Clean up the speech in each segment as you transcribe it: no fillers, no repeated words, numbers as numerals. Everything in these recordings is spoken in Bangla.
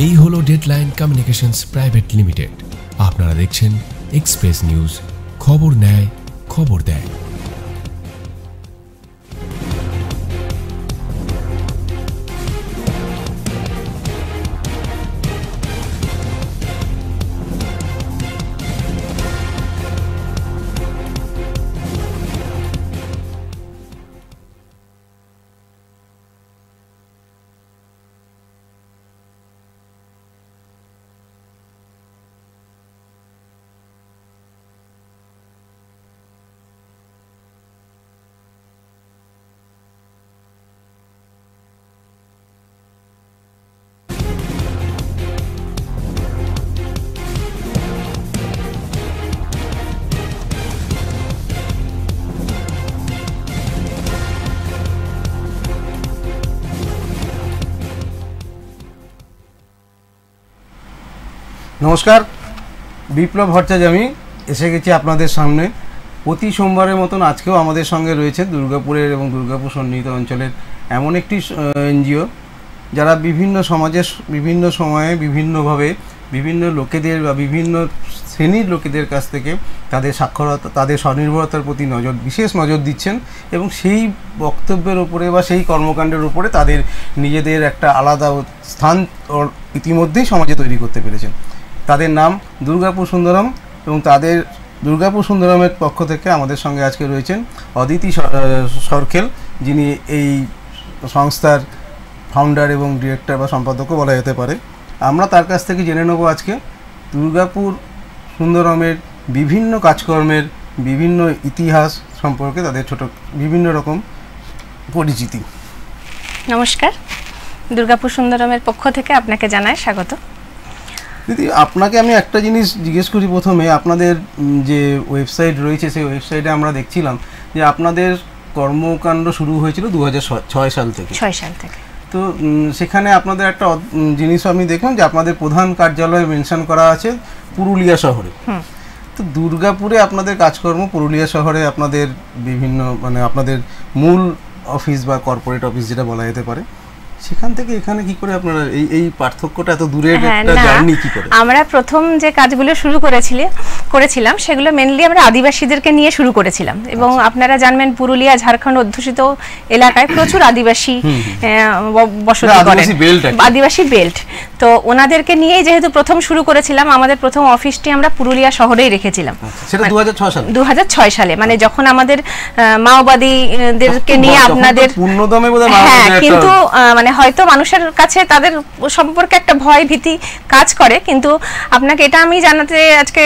এই হলো ডেডলাইন কমিউনিকেশনস প্রাইভেট লিমিটেড। আপনারা দেখছেন এক্সপ্রেস নিউজ, খবর নেয় খবর দেয়। নমস্কার, বিপ্লব ভট্টাচার্য আমি এসে গেছি আপনাদের সামনে। প্রতি সোমবারের মতন আজকেও আমাদের সঙ্গে রয়েছে দুর্গাপুরের এবং দুর্গাপুর সন্নিহিত অঞ্চলের এমন একটি এনজিও যারা বিভিন্ন সমাজের বিভিন্ন সময়ে বিভিন্নভাবে বিভিন্ন লোকেদের বা বিভিন্ন শ্রেণীর লোকেদের কাছ থেকে তাদের সাক্ষরতা, তাদের স্বনির্ভরতার প্রতি বিশেষ নজর দিচ্ছেন এবং সেই বক্তব্যের উপরে বা সেই কর্মকাণ্ডের উপরে তাদের নিজেদের একটা আলাদা স্থান ইতিমধ্যেই সমাজে তৈরি করতে পেরেছেন। তাদের নাম দুর্গাপুর সুন্দরম এবং তাদের দুর্গাপুর সুন্দরমের পক্ষ থেকে আমাদের সঙ্গে আজকে রয়েছেন অদিতি সরখেল, যিনি এই সংস্থার ফাউন্ডার এবং ডিরেক্টর বা সম্পাদকও বলা যেতে পারে। আমরা তার কাছ থেকে জেনে নেব আজকে দুর্গাপুর সুন্দরমের বিভিন্ন কাজকর্মের বিভিন্ন ইতিহাস সম্পর্কে, তাদের ছোট বিভিন্ন রকম পরিচিতি। নমস্কার, দুর্গাপুর সুন্দরমের পক্ষ থেকে আপনাকে জানাই স্বাগত। দিদি, আপনাকে আমি একটা জিনিস জিজ্ঞেস করি প্রথমে। আপনাদের যে ওয়েবসাইট রয়েছে সেই ওয়েবসাইটে আমরা দেখছিলাম যে আপনাদের কর্মকাণ্ড শুরু হয়েছিল 2006 সাল থেকে। 6 সাল থেকে। তো সেখানে আপনাদের একটা জিনিস আমি দেখলাম যে আপনাদের প্রধান কার্যালয় মেনশন করা আছে পুরুলিয়া শহরে। তো দুর্গাপুরে আপনাদের কাজকর্ম, পুরুলিয়া শহরে আপনাদের বিভিন্ন আপনাদের মূল অফিস বা কর্পোরেট অফিস যেটা বলা যেতে পারে, সেখান থেকে এখানে কি করে আপনারা এই পার্থক্যটা এত দূরে একটা জার্নি কি করে? আমরা প্রথম যে কাজগুলো শুরু করেছিলাম সেগুলো মেইনলি আমরা আদিবাসীদেরকে নিয়ে শুরু করেছিলাম এবং আপনারা জানবেন পুরুলিয়া ঝাড়খণ্ড অধ্যুষিত এলাকায় প্রচুর আদিবাসী বসতি করেন, আদিবাসী বেল্ট। তো ওনাদেরকে নিয়েই যেহেতু প্রথম শুরু করেছিলাম, আমাদের প্রথম অফিসটি আমরা পুরুলিয়া শহরেই রেখেছিলাম। সেটা 2006 সালে, মানে যখন আমাদের মাওবাদীদেরকে নিয়ে আপনাদের পূর্ণদমে কিন্তু হয়তো মানুষের কাছে তাদের সম্পর্কে একটা ভয় ভীতি কাজ করে, কিন্তু আপনাকে এটা আমি জানাতে আজকে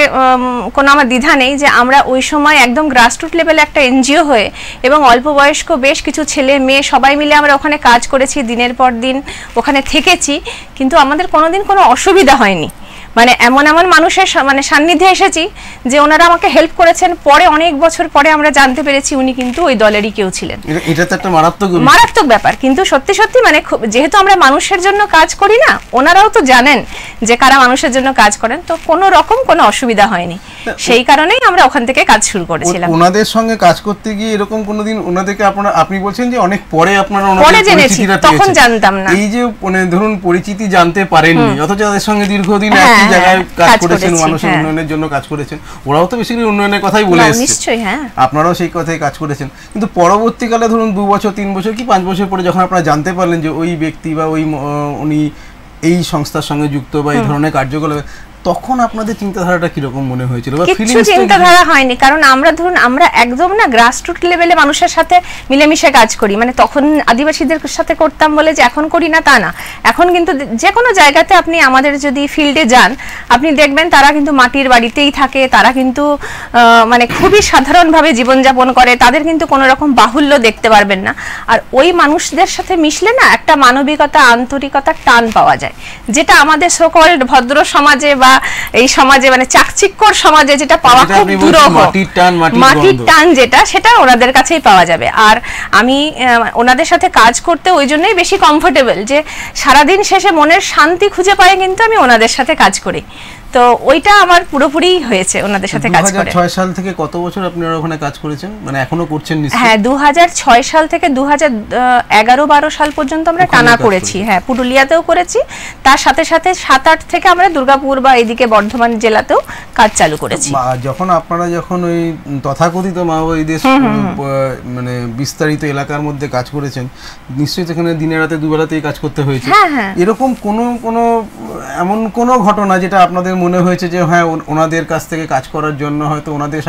কোনো আমার দ্বিধা নেই যে আমরা ওই সময় একদম গ্রাসরুট লেভেলে একটা এনজিও হয়ে এবং অল্প বয়স্ক বেশ কিছু ছেলে মেয়ে সবাই মিলে আমরা ওখানে কাজ করেছি, দিনের পর দিন ওখানে থেকেছি, কিন্তু আমাদের কোনোদিন কোনো অসুবিধা হয়নি। এমন মানুষের সান্নিধ্যে এসেছি যে ওনারা আমাকে হেল্প করেছেন। পরে অনেক বছর পরে আমরা জানতে পেরেছি উনি কিন্তু ওই দলেরই কেউ ছিলেন। এটা তো একটা মারাত্মক ব্যাপার, কিন্তু সত্যি সত্যি যেহেতু আমরা মানুষের জন্য কাজ করি না, ওনারাও তো জানেন যে কারা মানুষের জন্য কাজ করেন, তো কোনো রকম কোনো অসুবিধা হয়নি। সেই কারণেই আমরা ওখান থেকে কাজ শুরু করেছিলাম। ওনাদের সঙ্গে কাজ করতে গিয়ে এরকম কোনোদিন ওনাদেরকে আপনি বলছেন যে অনেক পরে আপনারা পরে জেনেছি, তখন জানতাম না। এই যে ধরুন পরিচিতি জানতে পারেননি, অথচ তাদের সঙ্গে দীর্ঘদিন একই জায়গায় কাজ করেছেন, মানুষের উন্নয়নের জন্য কাজ করেছেন, ওরাও তো বেশিরভাগ উন্নয়নের কথাই বলে এসেছে। নিশ্চয়ই, হ্যাঁ, আপনারাও সেই কথাই কাজ করেছেন। কিন্তু পরবর্তীকালে ধরুন 2 বছর 3 বছর কি 5 বছর পরে যখন আপনারা জানতে পারলেন যে ওই ব্যক্তি বা উনি এই সংস্থার সঙ্গে যুক্ত বা এই ধরনের কার্যকলাপ, তখন আপনাদের চিন্তাধারাটা কিরকম মনে হয়েছিল? কিছু চিন্তাধারা হয়নি, কারণ আমরা একদম না গ্রাসরুট লেভেলে মানুষের সাথে মিলেমিশে কাজ করি। তখন আদিবাসীদের সাথে করতাম বলে যে এখন করি না তা না। এখন কিন্তু যে কোনো জায়গাতে আপনি আমাদের যদি ফিল্ডে যান, আপনি দেখবেন তারা কিন্তু মাটির বাড়িতেই থাকে, তারা কিন্তু খুবই সাধারণভাবে জীবনযাপন করে, তাদের কিন্তু কোনো রকম বাহুল্য দেখতে পারবেন না। আর ওই মানুষদের সাথে মিশলে না একটা মানবিকতা, আন্তরিকতার টান পাওয়া যায়, যেটা আমাদের সকল্ড ভদ্র সমাজে বা এই সমাজে চাকচিক্যর সমাজে যেটা পাওয়া খুব দুরূহ, মাটির টান যেটা, সেটা ওনাদের কাছেই পাওয়া যাবে। আর আমি ওনাদের সাথে কাজ করতে ওই জন্যই বেশি কমফোর্টেবল যে সারাদিন শেষে মনের শান্তি খুঁজে পাই কিন্তু আমি ওনাদের সাথে কাজ করি। তো ওইটা আমার পুরোপুরি হয়েছে ওনাদের সাথে কাজ করে। 2006 সাল থেকে কত বছর আপনারা ওখানে কাজ করেছেন, মানে এখনো করছেন নিশ্চয়ই? হ্যাঁ, 2006 সাল থেকে 2011-12 সাল পর্যন্ত আমরা টানা করেছি। হ্যাঁ, পুরুলিয়াতেও করেছি, তার সাথে সাথে 7-8 থেকে আমরা দুর্গাপুর বা এদিকে বর্ধমান জেলাতেও কাজ চালু করেছি। যখন আপনারা ওই তথাকথিত মাওবাদীদের মানে বিস্তারিত এলাকার মধ্যে কাজ করেছেন, নিশ্চয়ই সেখানে দিনে রাতে দুবেলাতেই কাজ করতে হয়েছে। এরকম কোনো এমন কোনো ঘটনা যেটা আপনাদের মনে হয়েছে যে হ্যাঁ ওনাদের কাছ থেকে কাজ করার জন্য হয়তো ওনাদের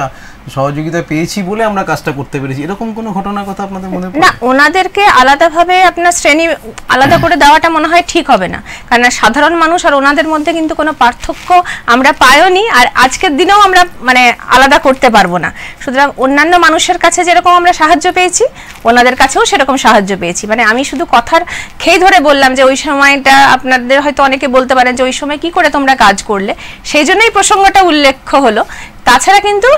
সহযোগিতা পেয়েছি বলে আমরা কাজটা করতে পেরেছি, এরকম কোনো ঘটনার কথা আপনাদের মনে পড়ে? না, ওনাদেরকে আলাদাভাবে আপনার শ্রেণী আলাদা করে দেওয়াটা মনে হয় ঠিক হবে না, কারণ সাধারণ মানুষ আর ওনাদের মধ্যে কিন্তু কোনো পার্থক্য আমরা পাইনি, আর আজকের দিনেও আমরা মানে আলাদা করতে পারবো না। সুতরাং অন্যান্য মানুষের কাছে যেরকম আমরা সাহায্য পেয়েছি, ওনাদের কাছেও সেরকম সাহায্য পেয়েছি। মানে আমি শুধু কথার খেই ধরে বললাম যে ওই সময়টা আপনাদের হয়তো অনেকে বলতে পারেন যে ওই সময় কি করে তোমরা কাজ করলে, সেই জন্যই প্রসঙ্গটা উল্লেখ হলো। তাছাড়া কিন্তু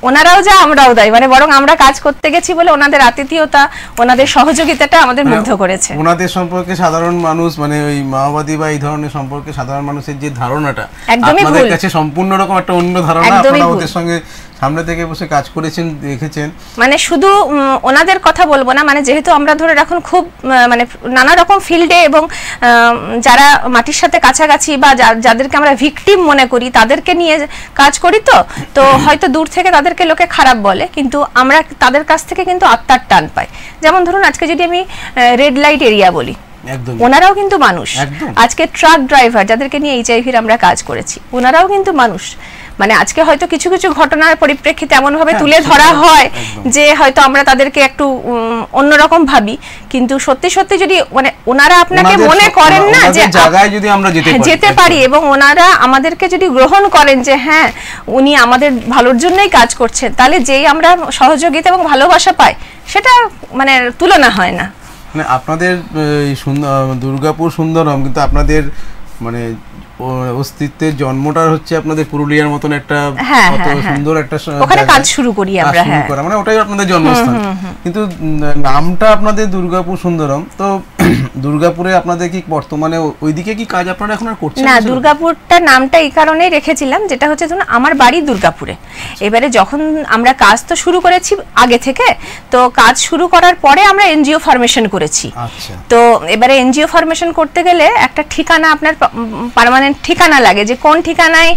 ওনারাও যা আমরাও তাই, মানে বরং আমরা কাজ করতে গেছি বলে ওনাদের আতিথেয়তা, ওনাদের সহযোগিতাটা আমাদের মুগ্ধ করেছে। ওনাদের সম্পর্কে সাধারণ মানুষ মানে ওই মাওবাদী বা এই ধরনের সম্পর্কে সাধারণ মানুষের যে ধারণাটা আপনাদের কাছে সম্পূর্ণ রকম একটা অন্য ধারণা। আপনারা ওদের সঙ্গে সামনে থেকে বসে কাজ করেছেন, দেখেছেন। মানে শুধু ওনাদের কথা বলবো না, মানে যেহেতু আমরা ধরে রাখুন খুব মানে নানা রকম ফিল্ডে এবং যারা মাটির সাথে কাছাকাছি বা যাদেরকে আমরা ভিকটিম মনে করি তাদেরকে নিয়ে কাজ করি, তো হয়তো দূর থেকে তাদেরকে লোকে খারাপ বলে, কিন্তু আমরা তাদের কাছ থেকে কিন্তু আত্মার টান পাই। যেমন ধরুন আজকে যদি আমি রেড লাইট এরিয়া বলি, ওনারাও কিন্তু মানুষ। আজকে ট্রাক ড্রাইভার যাদেরকে নিয়ে এইচআইভির আমরা কাজ করেছি, ওনারাও কিন্তু মানুষ। মানে আজকে হয়তো কিছু কিছু ঘটনার পরিপ্রেক্ষিতে এমন ভাবে তুলে ধরা হয় যে হয়তো আমরা তাদেরকে একটু অন্যরকম ভাবি, কিন্তু সত্যি সত্যি যদি মানে ওনারা আপনাকে মনে করেন না যে জায়গায় যদি আমরা যেতে পারি এবং ওনারা আমাদেরকে যদি গ্রহণ করেন যে হ্যাঁ উনি আমাদের ভালোর জন্যই কাজ করছেন, তাহলে যেই আমরা সহযোগিতা এবং ভালোবাসা পাই সেটা মানে তুলনা হয় না। মানে আপনাদের দুর্গাপুর সুন্দরম, কিন্তু আপনাদের মানে অস্তিত্বের জন্মটা হচ্ছে আপনাদের পুরুলিয়ার মতন একটা সুন্দর একটা ওখানে কাজ শুরু করি আমরা। মানে ওটাই আপনাদের জন্মস্থান, কিন্তু নামটা আপনাদের দুর্গাপুর সুন্দরম। তো দুর্গাপুরে আপনাদের কি বর্তমানে ওইদিকে কি কাজ আপনারা এখন আর করছেন? না, দুর্গাপুরটা নামটা এই কারণেই রেখেছিলাম, যেটা হচ্ছে ধরুন আমার বাড়ি দুর্গাপুরে। এবারে যখন আমরা কাজ তো শুরু করেছি আগে থেকে, তো কাজ শুরু করার পরে আমরা এনজিও ফরমেশন করেছি। তো এবারে এনজিও ফরমেশন করতে গেলে একটা ঠিকানা, আপনার পার্মানেন্ট ঠিকানা লাগে যে কোন ঠিকানায়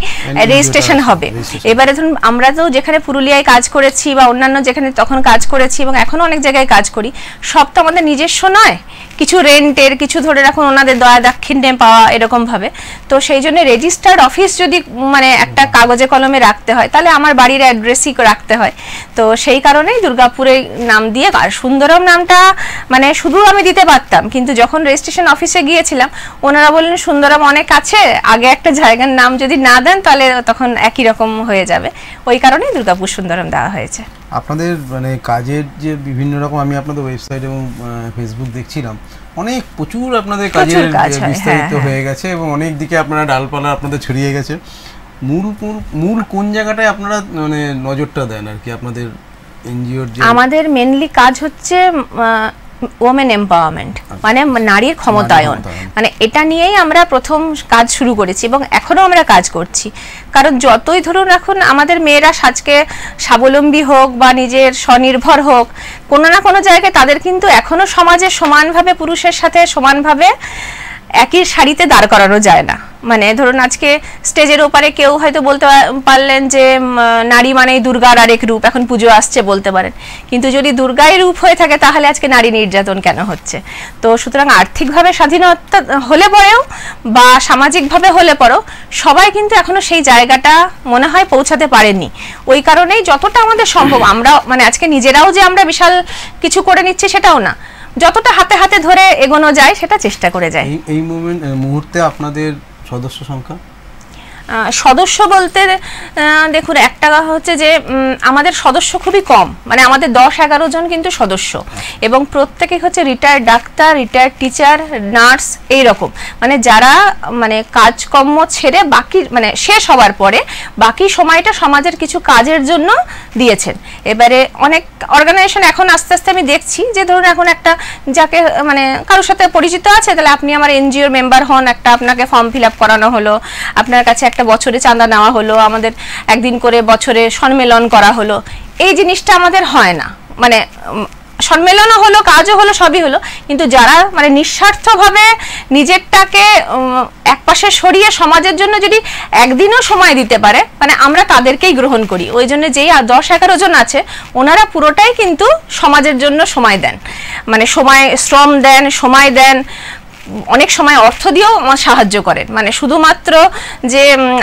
রেজিস্ট্রেশন হবে। এবারে ধরুন আমরা তো যেখানে পুরুলিয়ায় কাজ করেছি বা অন্যান্য যেখানে তখন কাজ করেছি এবং এখনো অনেক জায়গায় কাজ করি, সব তো আমাদের নিজস্ব নয়, কিছু রেন্টের, কিছু ধরে রাখুন ওনাদের দয়া দাক্ষিণ্যে পাওয়া এরকম ভাবে। তো সেই জন্য রেজিস্টার্ড অফিস যদি মানে একটা কাগজে কলমে রাখতে হয়, তাহলে আমার বাড়ির অ্যাড্রেসই রাখতে হয়। তো সেই কারণেই দুর্গাপুরে নাম দিয়ে, আর সুন্দরম নামটা মানে শুধু আমি দিতে পারতাম, কিন্তু যখন রেজিস্ট্রেশন অফিসে গিয়েছিলাম ওনারা বললেন সুন্দরম অনেক আছে, আগে একটা জায়গার নাম যদি না দেন তাহলে তখন একই রকম হয়ে যাবে, ওই কারণেই দুর্গাপুর সুন্দরম দেওয়া হয়েছে। আপনাদের মানে কাজের যে বিভিন্ন রকম, আমি আপনাদের ওয়েবসাইট এবং ফেসবুক দেখছিলাম, অনেক প্রচুর আপনাদের কাজের বিস্তারিত হয়ে গেছে এবং অনেক দিকে আপনারা ডালপালা আপনাদের ছড়িয়ে গেছে। মূল কোন জায়গাটায় আপনারা মানে নজরটা দেন আর কি আপনাদের এনজিওর? আমাদের মেনলি কাজ হচ্ছে ওমেন এম্পাওয়ারমেন্ট, মানে নারীর ক্ষমতায়ন, মানে এটা নিয়েই আমরা প্রথম কাজ শুরু করেছি এবং এখনো আমরা কাজ করছি। কারণ যতই ধরুন এখন আমাদের মেয়েরা আজকে স্বাবলম্বী হোক বা নিজের স্বনির্ভর হোক, কোনো না কোনো জায়গায় তাদের কিন্তু এখনো সমাজে সমানভাবে পুরুষের সাথে সমানভাবে একই সারিতে দাঁড় করানো যায় না। মানে ধরুন আজকে স্টেজের ওপারে কেউ হয়তো বলতে পারলেন যে নারী মানেই দুর্গার আরেক রূপ, এখন পুজো আসছে বলতে পারেন, কিন্তু যদি দুর্গাই রূপ হয়ে থাকে তাহলে আজকে নারী নির্যাতন কেন হচ্ছে? তো সুতরাং আর্থিকভাবে স্বাধীনতা হলে পরেও বা সামাজিকভাবে হলে পরেও সবাই কিন্তু এখনো সেই জায়গাটা মনে হয় পৌঁছাতে পারেনি। ওই কারণেই যতটা আমাদের সম্ভব আমরা মানে আজকে নিজেরাও যে আমরা বিশাল কিছু করে নিচ্ছি সেটাও না, যতটা হাতে হাতে ধরে এগোনো যায় সেটা চেষ্টা করে যায়। এই মুহূর্তে আপনাদের সদস্য সংখ্যা? সদস্য বলতে দেখুন একটা হচ্ছে যে আমাদের সদস্য খুবই কম, মানে আমাদের 10-11 জন কিন্তু সদস্য এবং প্রত্যেকে হচ্ছে retired doctor, retired teacher, nurse, এইরকম মানে যারা মানে কাজকর্ম ছেড়ে বাকি মানে শেষ হওয়ার পরে বাকি সময়টা সমাজের কিছু কাজের জন্য দিয়েছেন। এবারে অনেক অর্গানাইজেশন এখন আস্তে আস্তে আমি দেখছি যে ধরুন এখন একটা যাকে মানে কারোর সাথে পরিচিত আছে, তাহলে আপনি আমার এনজিওর মেম্বার হন, একটা আপনাকে ফর্ম ফিল আপ করানো হলো, আপনার কাছে একটা একটা বছরে চাঁদা নেওয়া হলো, আমাদের একদিন করে বছরে সম্মেলন করা হলো, এই জিনিসটা আমাদের হয় না। মানে সম্মেলনও হলো, কাজও হলো, সবই হলো, কিন্তু যারা মানে নিঃস্বার্থভাবে নিজেরটাকে একপাশে সরিয়ে সমাজের জন্য যদি একদিনও সময় দিতে পারে, মানে আমরা তাদেরকেই গ্রহণ করি। ওই জন্য যেই 10-11 জন আছে ওনারা পুরোটাই কিন্তু সমাজের জন্য সময় দেন, মানে সময়, শ্রম দেন, সময় দেন, অনেক সময় অর্থ দিয়েও সাহায্য করেন। মানে শুধুমাত্র যে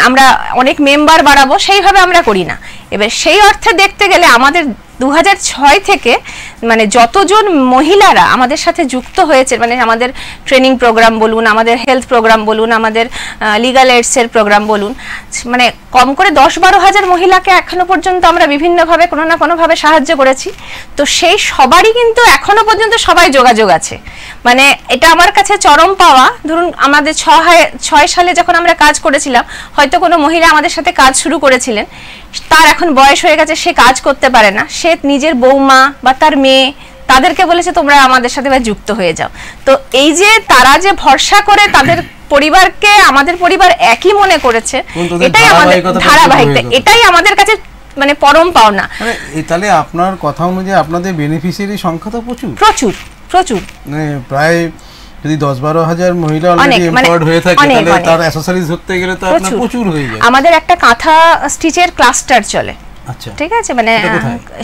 আমরা অনেক মেম্বার বাড়াবো সেইভাবে আমরা করি না। এবার সেই অর্থে দেখতে গেলে আমাদের 2006 থেকে মানে যতজন মহিলারা আমাদের সাথে যুক্ত হয়েছে, মানে আমাদের ট্রেনিং প্রোগ্রাম বলুন, আমাদের হেলথ প্রোগ্রাম বলুন, আমাদের লিগাল এইডসের প্রোগ্রাম বলুন, মানে কম করে 10-12 হাজার মহিলাকে এখনো পর্যন্ত আমরা বিভিন্নভাবে কোনো না কোনোভাবে সাহায্য করেছি। তো সেই সবারই কিন্তু এখনো পর্যন্ত সবাই যোগাযোগ আছে। মানে এটা আমার কাছে চরম পাওয়া। ধরুন আমাদের 6 সালে যখন আমরা কাজ করেছিলাম, হয়তো কোনো মহিলা আমাদের সাথে কাজ শুরু করেছিলেন, তার এখন বয়স হয়ে গেছে, সে কাজ করতে পারে না, সে নিজের বৌমা বা তার মেয়ে তাদেরকে বলেছে তোমরা আমাদের সাথে যুক্ত হয়ে যাও। তো এই যে তারা যে ভরসা করে তাদের পরিবারকে আমাদের পরিবার একই মনে করেছে, এটাই আমাদের ধারাবাহিকতা, এটাই আমাদের কাছে মানে পরম পাওনা। তাহলে আপনার কথা অনুযায়ী আপনাদের বেনিফিশিয়ারি সংখ্যা তো প্রচুর প্রচুর প্রচুর, মানে প্রায় যদি 10-12 হাজার মহিলা অলরেডি এমপ্লয়েড হয়ে থাকে, তাহলে তার অ্যাকসেসরিজ ধরতে গেলে তো আপনার প্রচুর হয়ে যায়। আমাদের একটা কাঁথা স্টিচের ক্লাস্টার চলে, আচ্ছা ঠিক আছে, মানে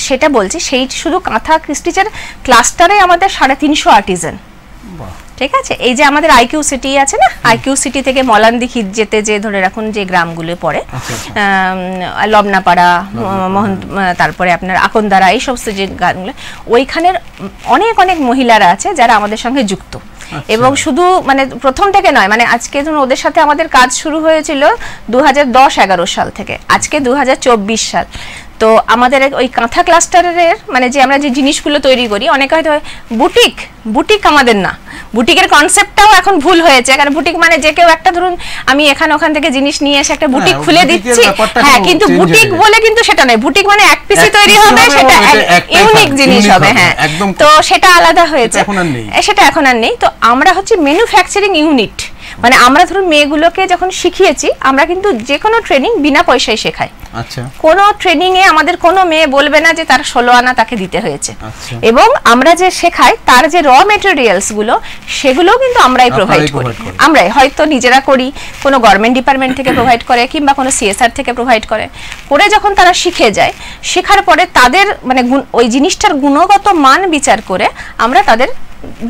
সেটা বলছি, সেই শুধু কাঁথা স্টিচের ক্লাস্টারে আমাদের 350 আর্টিজান। ঠিক আছে, এই যে আমাদের আইকিউ সিটি আছে না, আইকিউ সিটি থেকে মলান্দিখি যেতে যে ধরে রাখুন যে গ্রামগুলো পড়ে, লবনাপাড়া, তারপরে আপনার আকন্দারা, এই সমস্ত যে গ্রামগুলো, ওইখানের অনেক অনেক মহিলারা আছে যারা আমাদের সঙ্গে যুক্ত। এবং শুধু মানে প্রথম থেকে নয়, মানে আজকে ধরুন ওদের সাথে আমাদের কাজ শুরু হয়েছিল 2010-11 সাল থেকে, আজকে 2024 সাল। তো আমাদের ওই কাঁথা ক্লাস্টারের মানে যে আমরা যে জিনিসগুলো তৈরি করি, অনেকে হয়তো বুটিক, বুটিক আমাদের না, বুটিকের কনসেপ্টটাও এখন ভুল হয়েছে। কারণ বুটিক মানে যে কেউ একটা ধরুন আমি এখানে ওখান থেকে জিনিস নিয়ে এসে একটা বুটিক খুলে দিচ্ছি, হ্যাঁ, কিন্তু বুটিক বলে কিন্তু সেটা নয়। বুটিক মানে এক পিসি তৈরি হবে, সেটা ইউনিক জিনিস হবে, হ্যাঁ, তো সেটা আলাদা হয়েছে, সেটা এখন আর নেই। তো আমরা হচ্ছে ম্যানুফ্যাকচারিং ইউনিট, মানে আমরা ধরুন মেয়েগুলোকে যখন শিখিয়েছি, আমরা কিন্তু যে কোনো ট্রেনিং বিনা পয়সায় শেখাই। আচ্ছা, কোনো ট্রেনিং এ আমাদের কোনো মেয়ে বলবে না যে তার 16 আনা তাকে দিতে হয়েছে। এবং আমরা যে শেখাই তার যে র মেটেরিয়ালস গুলো, সেগুলো কিন্তু আমরাই প্রোভাইড করি। আমরাই হয়তো নিজেরা করি, কোনো গভর্নমেন্ট ডিপার্টমেন্ট থেকে প্রোভাইড করে, কিংবা কোনো সিএসআর থেকে প্রোভাইড করে। করে যখন তারা শিখে যায়, শেখার পরে তাদের মানে ওই জিনিসটার গুণগত মান বিচার করে আমরা তাদের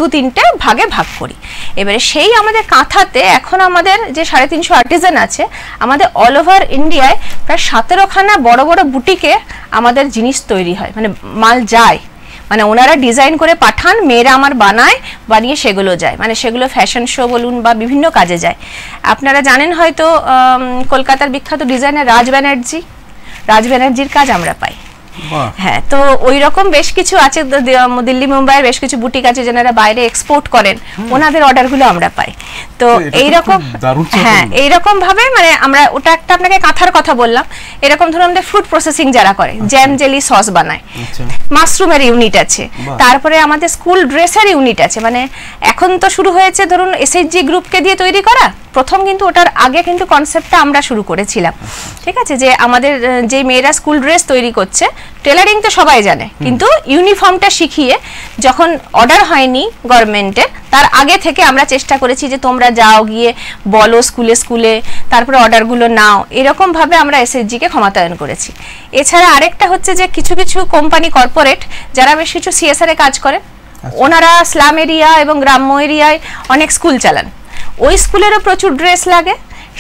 2-3টে ভাগে ভাগ করি। এবারে সেই আমাদের কাঁথাতে এখন আমাদের যে 350 আর্টিজান আছে, আমাদের অল ওভার ইন্ডিয়ায় প্রায় 17খানা বড় বড় বুটিকে আমাদের জিনিস তৈরি হয়, মানে মাল যায়, মানে ওনারা ডিজাইন করে পাঠান, মেয়েরা আমার বানায়, বানিয়ে সেগুলো যায়, মানে সেগুলো ফ্যাশন শো বলুন বা বিভিন্ন কাজে যায়। আপনারা জানেন হয়তো কলকাতার বিখ্যাত ডিজাইনার রাজ ব্যানার্জির কাজ আমরা পাই। হ্যাঁ, তো ওই রকম বেশ কিছু আছে, দিল্লি মুম্বাইয়ের বেশ কিছু বুটিক আছে যারা বাইরে এক্সপোর্ট করেন, ওনাদের অর্ডারগুলো আমরা পাই। তো এইরকম, হ্যাঁ, এইরকম ভাবে মানে আমরা ওটা একটা আপনাকে কাঁথার কথা বললাম, এরকম ধরুন আমাদের ফুড প্রসেসিং যারা করে, জ্যাম জেলি সস বানায়, মাশরুমের ইউনিট আছে, তারপরে আমাদের স্কুল ড্রেসের ইউনিট আছে। মানে এখন তো শুরু হয়েছে ধরুন এসএইচজি গ্রুপকে দিয়ে তৈরি করা, প্রথম কিন্তু ওটার আগে কিন্তু কনসেপ্টটা আমরা শুরু করেছিলাম। ঠিক আছে, যে আমাদের যে মেয়েরা স্কুল ড্রেস তৈরি করছে, টেলারিং তো সবাই জানে, কিন্তু ইউনিফর্মটা শিখিয়ে যখন অর্ডার হয়নি গভর্নমেন্টের, তার আগে থেকে আমরা চেষ্টা করেছি যে তোমরা যাও, গিয়ে বলো স্কুলে স্কুলে, তারপরে অর্ডারগুলো নাও, এরকম ভাবে আমরা এসএইচজি কে ক্ষমতায়ন করেছি। এছাড়া আরেকটা হচ্ছে যে কিছু কিছু কোম্পানি কর্পোরেট যারা বেশ কিছু সিএসআর এ কাজ করে, ওনারা স্লাম এরিয়া এবং গ্রাম্য এরিয়ায় অনেক স্কুল চালান, ওই স্কুলেরও প্রচুর ড্রেস লাগে,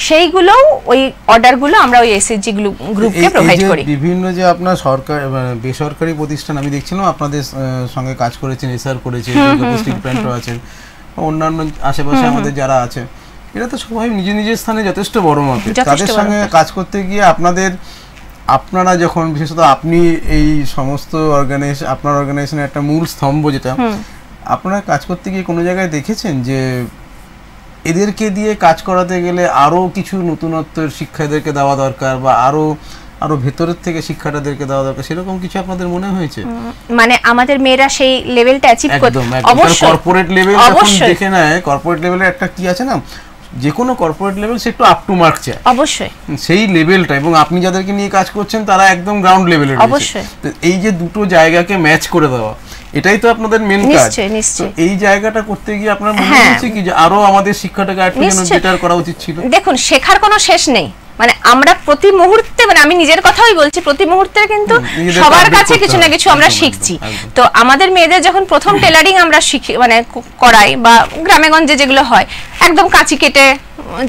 সেইগুলো ওই অর্ডারগুলো আমরা ওই এসএইচজি গ্রুপকে প্রোভাইড করি। বিভিন্ন যে আপনার সরকার বেসরকারি প্রতিষ্ঠান আমি দেখছিলাম আপনাদের সঙ্গে কাজ করেছেন, এসআর করেছেন, স্টিল প্ল্যান্টও আছে, অন্যান্য আশেপাশে আমাদের যারা আছে, এরা তো সবাই নিজের নিজের স্থানে যথেষ্ট বড় মাপের। তাদের সঙ্গে কাজ করতে গিয়ে আপনারা যখন, বিশেষত আপনি এই সমস্ত আপনার অর্গানাইজেশনের একটা মূল স্তম্ভ, যেটা আপনারা কাজ করতে গিয়ে কোনো জায়গায় দেখেছেন যে এদেরকে দিয়ে কাজ করাতে গেলে আরো কিছু নতুনত্বের শিক্ষা এদেরকে দেওয়া দরকার, বা আরো ভেতরের থেকে শিক্ষাটাদেরকে দেওয়া দরকার, সেরকম কিছু আপনাদের মনে হয়েছে? মানে আমাদের মেয়েরা সেই লেভেলটা অ্যাচিভ করতে, অবশ্যই কর্পোরেট লেভেল এখন দেখে নেয়, কর্পোরেট লেভেলে একটা কি আছে না, যে কোনো কর্পোরেট লেভেল সে একটু আপ টু মার্ক চায় অবশ্যই, সেই লেভেলটা, এবং আপনি যাদেরকে নিয়ে কাজ করছেন তারা একদম গ্রাউন্ড লেভেলের রয়েছে। অবশ্যই। তো এই যে দুটো জায়গাকে ম্যাচ করে দেওয়া, এটাই তো আপনাদের মেন কাজ। নিশ্চয়ই, নিশ্চয়ই। তো এই জায়গাটা করতে গিয়ে আপনার মনে হচ্ছে কি যে আরো আমাদের শিক্ষাটাকে আরেকটু বেটার করা উচিত ছিল? দেখুন, শেখার কোনো শেষ নেই, মানে আমরা প্রতি মুহূর্তে, মানে আমি নিজের কথাই বলছি, প্রতি মুহূর্তে কিন্তু সবার কাছে কিছু না কিছু আমরা শিখছি। তো আমাদের মেয়েদের যখন প্রথম টেলারিং আমরা শিখি, মানে করাই, বা গ্রামে গঞ্জে যেগুলো হয় একদম কাঁচি কেটে,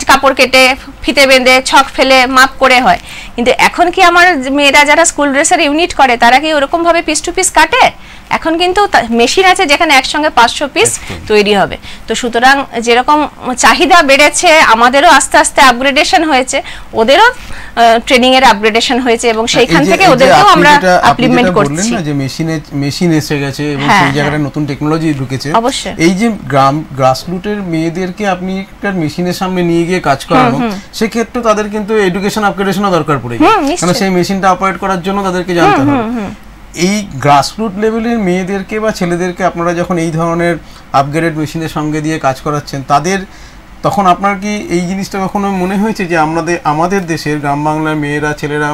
কাপড় কেটে, ফিতে বেঁধে, ছক ফেলে, মাপ করে হয়, কিন্তু এখন কি আমার মেয়েরা যারা স্কুল ড্রেসের ইউনিট করে তারা কি ওরকম ভাবে পিস টু পিস কাটে? এখন কিন্তু মেশিন আছে যেখানে একসঙ্গে 500 পিস তৈরি হবে। তো সুতরাং যেরকম চাহিদা বেড়েছে, আমাদেরও আস্তে আস্তে আপগ্রেডেশন হয়েছে, ওদেরও ট্রেনিং এর আপগ্রেডেশন হয়েছে, এবং সেইখান থেকে ওদেরকেও আমরা ইমপ্লিমেন্ট করছি। না যে মেশিন এসে গেছে এবং সেই জায়গায় নতুন টেকনোলজি ঢুকেছে, অবশ্যই এই যে গ্রাসরুটের মেয়েদেরকে আপনি একটা মেশিনের সামনে নিয়ে গিয়ে কাজ করানো, সেক্ষেত্রে তাদের কিন্তু এডুকেশন আপগ্রেডেশনও দরকার পড়ে যায়, কারণ সেই মেশিনটা অপারেট করার জন্য তাদেরকে জানতে হবে। এই গ্রাসরুট লেভেলের মেয়েদেরকে বা ছেলেদেরকে আপনারা যখন এই ধরনের আপগ্রেডেড মেশিনের সঙ্গে দিয়ে কাজ করাচ্ছেন, তাদের তখন আপনার কি এই জিনিসটা কখনো মনে হয়েছে যে আমাদের দেশের গ্রাম বাংলার মেয়েরা, ছেলেরা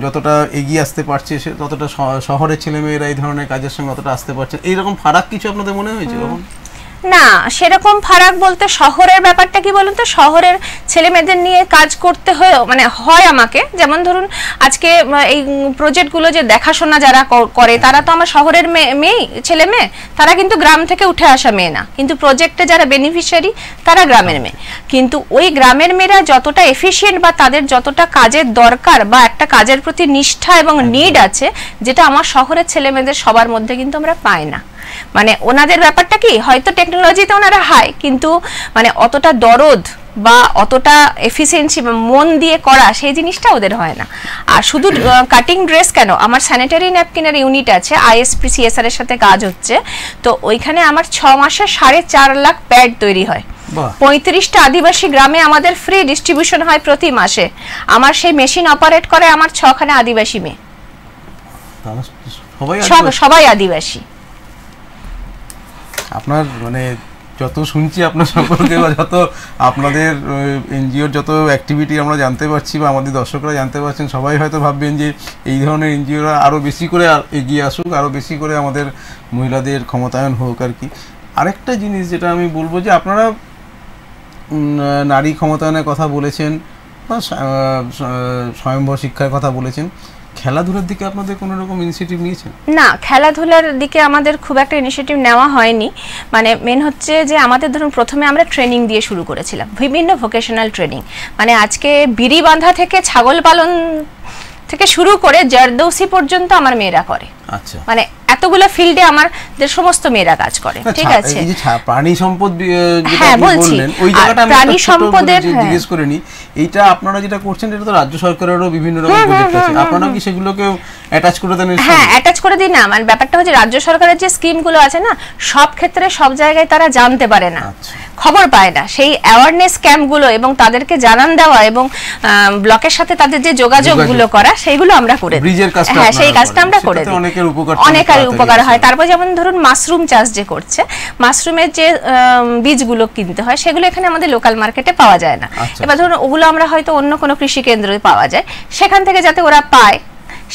যতটা এগিয়ে আসতে পারছে, ততটা শহরের ছেলে মেয়েরা এই ধরনের কাজের সঙ্গে অতটা আসতে পারছে? এইরকম ফারাক কিছু আপনাদের মনে হয়েছে কখন? না, সেরকম ফারাক বলতে শহরের ব্যাপারটা কি বলুন তো, শহরের ছেলে মেয়েদের নিয়ে কাজ করতে হয় আমাকে। যেমন ধরুন আজকে এই প্রজেক্টগুলো যে দেখাশোনা যারা করে তারা তো আমার শহরের ছেলে মেয়ে, তারা কিন্তু গ্রাম থেকে উঠে আসা মেয়ে না, কিন্তু প্রজেক্টে যারা বেনিফিশিয়ারি তারা গ্রামের মেয়ে। কিন্তু ওই গ্রামের মেয়েরা যতটা এফিশিয়েন্ট বা তাদের যতটা কাজের দরকার বা একটা কাজের প্রতি নিষ্ঠা এবং নিড আছে, যেটা আমার শহরের ছেলে মেয়েদের সবার মধ্যে কিন্তু আমরা পাই না। মানে ওনাদের ব্যাপারটা কি, হয়তো টেকনোলজিতে ওনারা হাই, কিন্তু মানে অতটা দরদ বা অতটা এফিসিয়েন্সি বা মন দিয়ে করা, সেই জিনিসটা ওদের হয় না। আর শুধু কাটিং ড্রেস কেন, আমার স্যানিটারি ন্যাপকিনের ইউনিট আছে, ISPCSR এর সাথে কাজ হচ্ছে, তো ওইখানে আমার 6 মাসে 4.5 লাখ প্যাড তৈরি হয়। 35টা আদিবাসী গ্রামে আমাদের ফ্রি ডিস্ট্রিবিউশন হয় প্রতি মাসে। আমার সেই মেশিন অপারেট করে আমার 6খানে আদিবাসী মেয়ে, সবাই আদিবাসী। আপনার মানে যত শুনছি আপনার সম্পর্কে বা যত আপনাদের এনজিওর যত অ্যাক্টিভিটি আমরা জানতে পারছি বা আমাদের দর্শকরা জানতে পারছেন, সবাই হয়তো ভাববেন যে এই ধরনের এনজিওরা আরও বেশি করে এগিয়ে আসুক, আরও বেশি করে আমাদের মহিলাদের ক্ষমতায়ন হোক আর কি। আরেকটা জিনিস যেটা আমি বলবো, যে আপনারা নারী ক্ষমতায়নের কথা বলেছেন বা স্বয়ম্ভর শিক্ষার কথা বলেছেন, খেলাধুলার দিকে আপনাদের কোনো রকম ইনিশিয়েটিভ নিয়েছেন? না, খেলাধুলার দিকে আমাদের খুব একটা ইনিশিয়েটিভ নেওয়া হয়নি। মানে মেন হচ্ছে যে আমাদের ধরুন প্রথমে আমরা ট্রেনিং দিয়ে শুরু করেছিলাম, বিভিন্ন ভোকেশনাল ট্রেনিং, মানে আজকে বিড়ি বাঁধা থেকে ছাগল পালন থেকে শুরু করে জারদৌসি পর্যন্ত আমার মেয়েরা করে। আচ্ছা, মানে এতগুলো ফিল্ডে আমাদের সমস্ত মেয়েরা কাজ করে। ঠিক আছে, এই যে প্রাণী সম্পদ যেটা আপনি বললেন, ওই জায়গাটা আমি প্রাণী সম্পদের জিজ্ঞেস করিনি, এইটা আপনারা যেটা করছেন এটা তো রাজ্য সরকারেরও বিভিন্ন রকম প্রজেক্ট আছে, আপনারা কি সেগুলোকে অ্যাটাচ করে দেন? হ্যাঁ, অ্যাটাচ করে দিই না। মানে ব্যাপারটা হচ্ছে রাজ্য সরকারের যে স্কিমগুলো আছে না, সব ক্ষেত্রে সব জায়গায় তারা জানতে পারে না, খবর পায় না। সেই অ্যাওয়ারনেস ক্যাম্পগুলো এবং তাদেরকে জানান দেওয়া এবং ব্লকের সাথে তাদের যে যোগাযোগগুলো করা, সেইগুলো আমরা করে দিই। হ্যাঁ, সেই কাজটা আমরা করে দিই, অনেকের উপকার হয়। তারপর যেমন ধরুন মাশরুম চাষ যে করছে, মাশরুমের যে বীজগুলো কিনতে হয় সেগুলো এখানে আমাদের লোকাল মার্কেটে পাওয়া যায় না। এবার ধরুন ওগুলো আমরা হয়তো অন্য কোনো কৃষি কেন্দ্রে পাওয়া যায়, সেখান থেকে যাতে ওরা পায়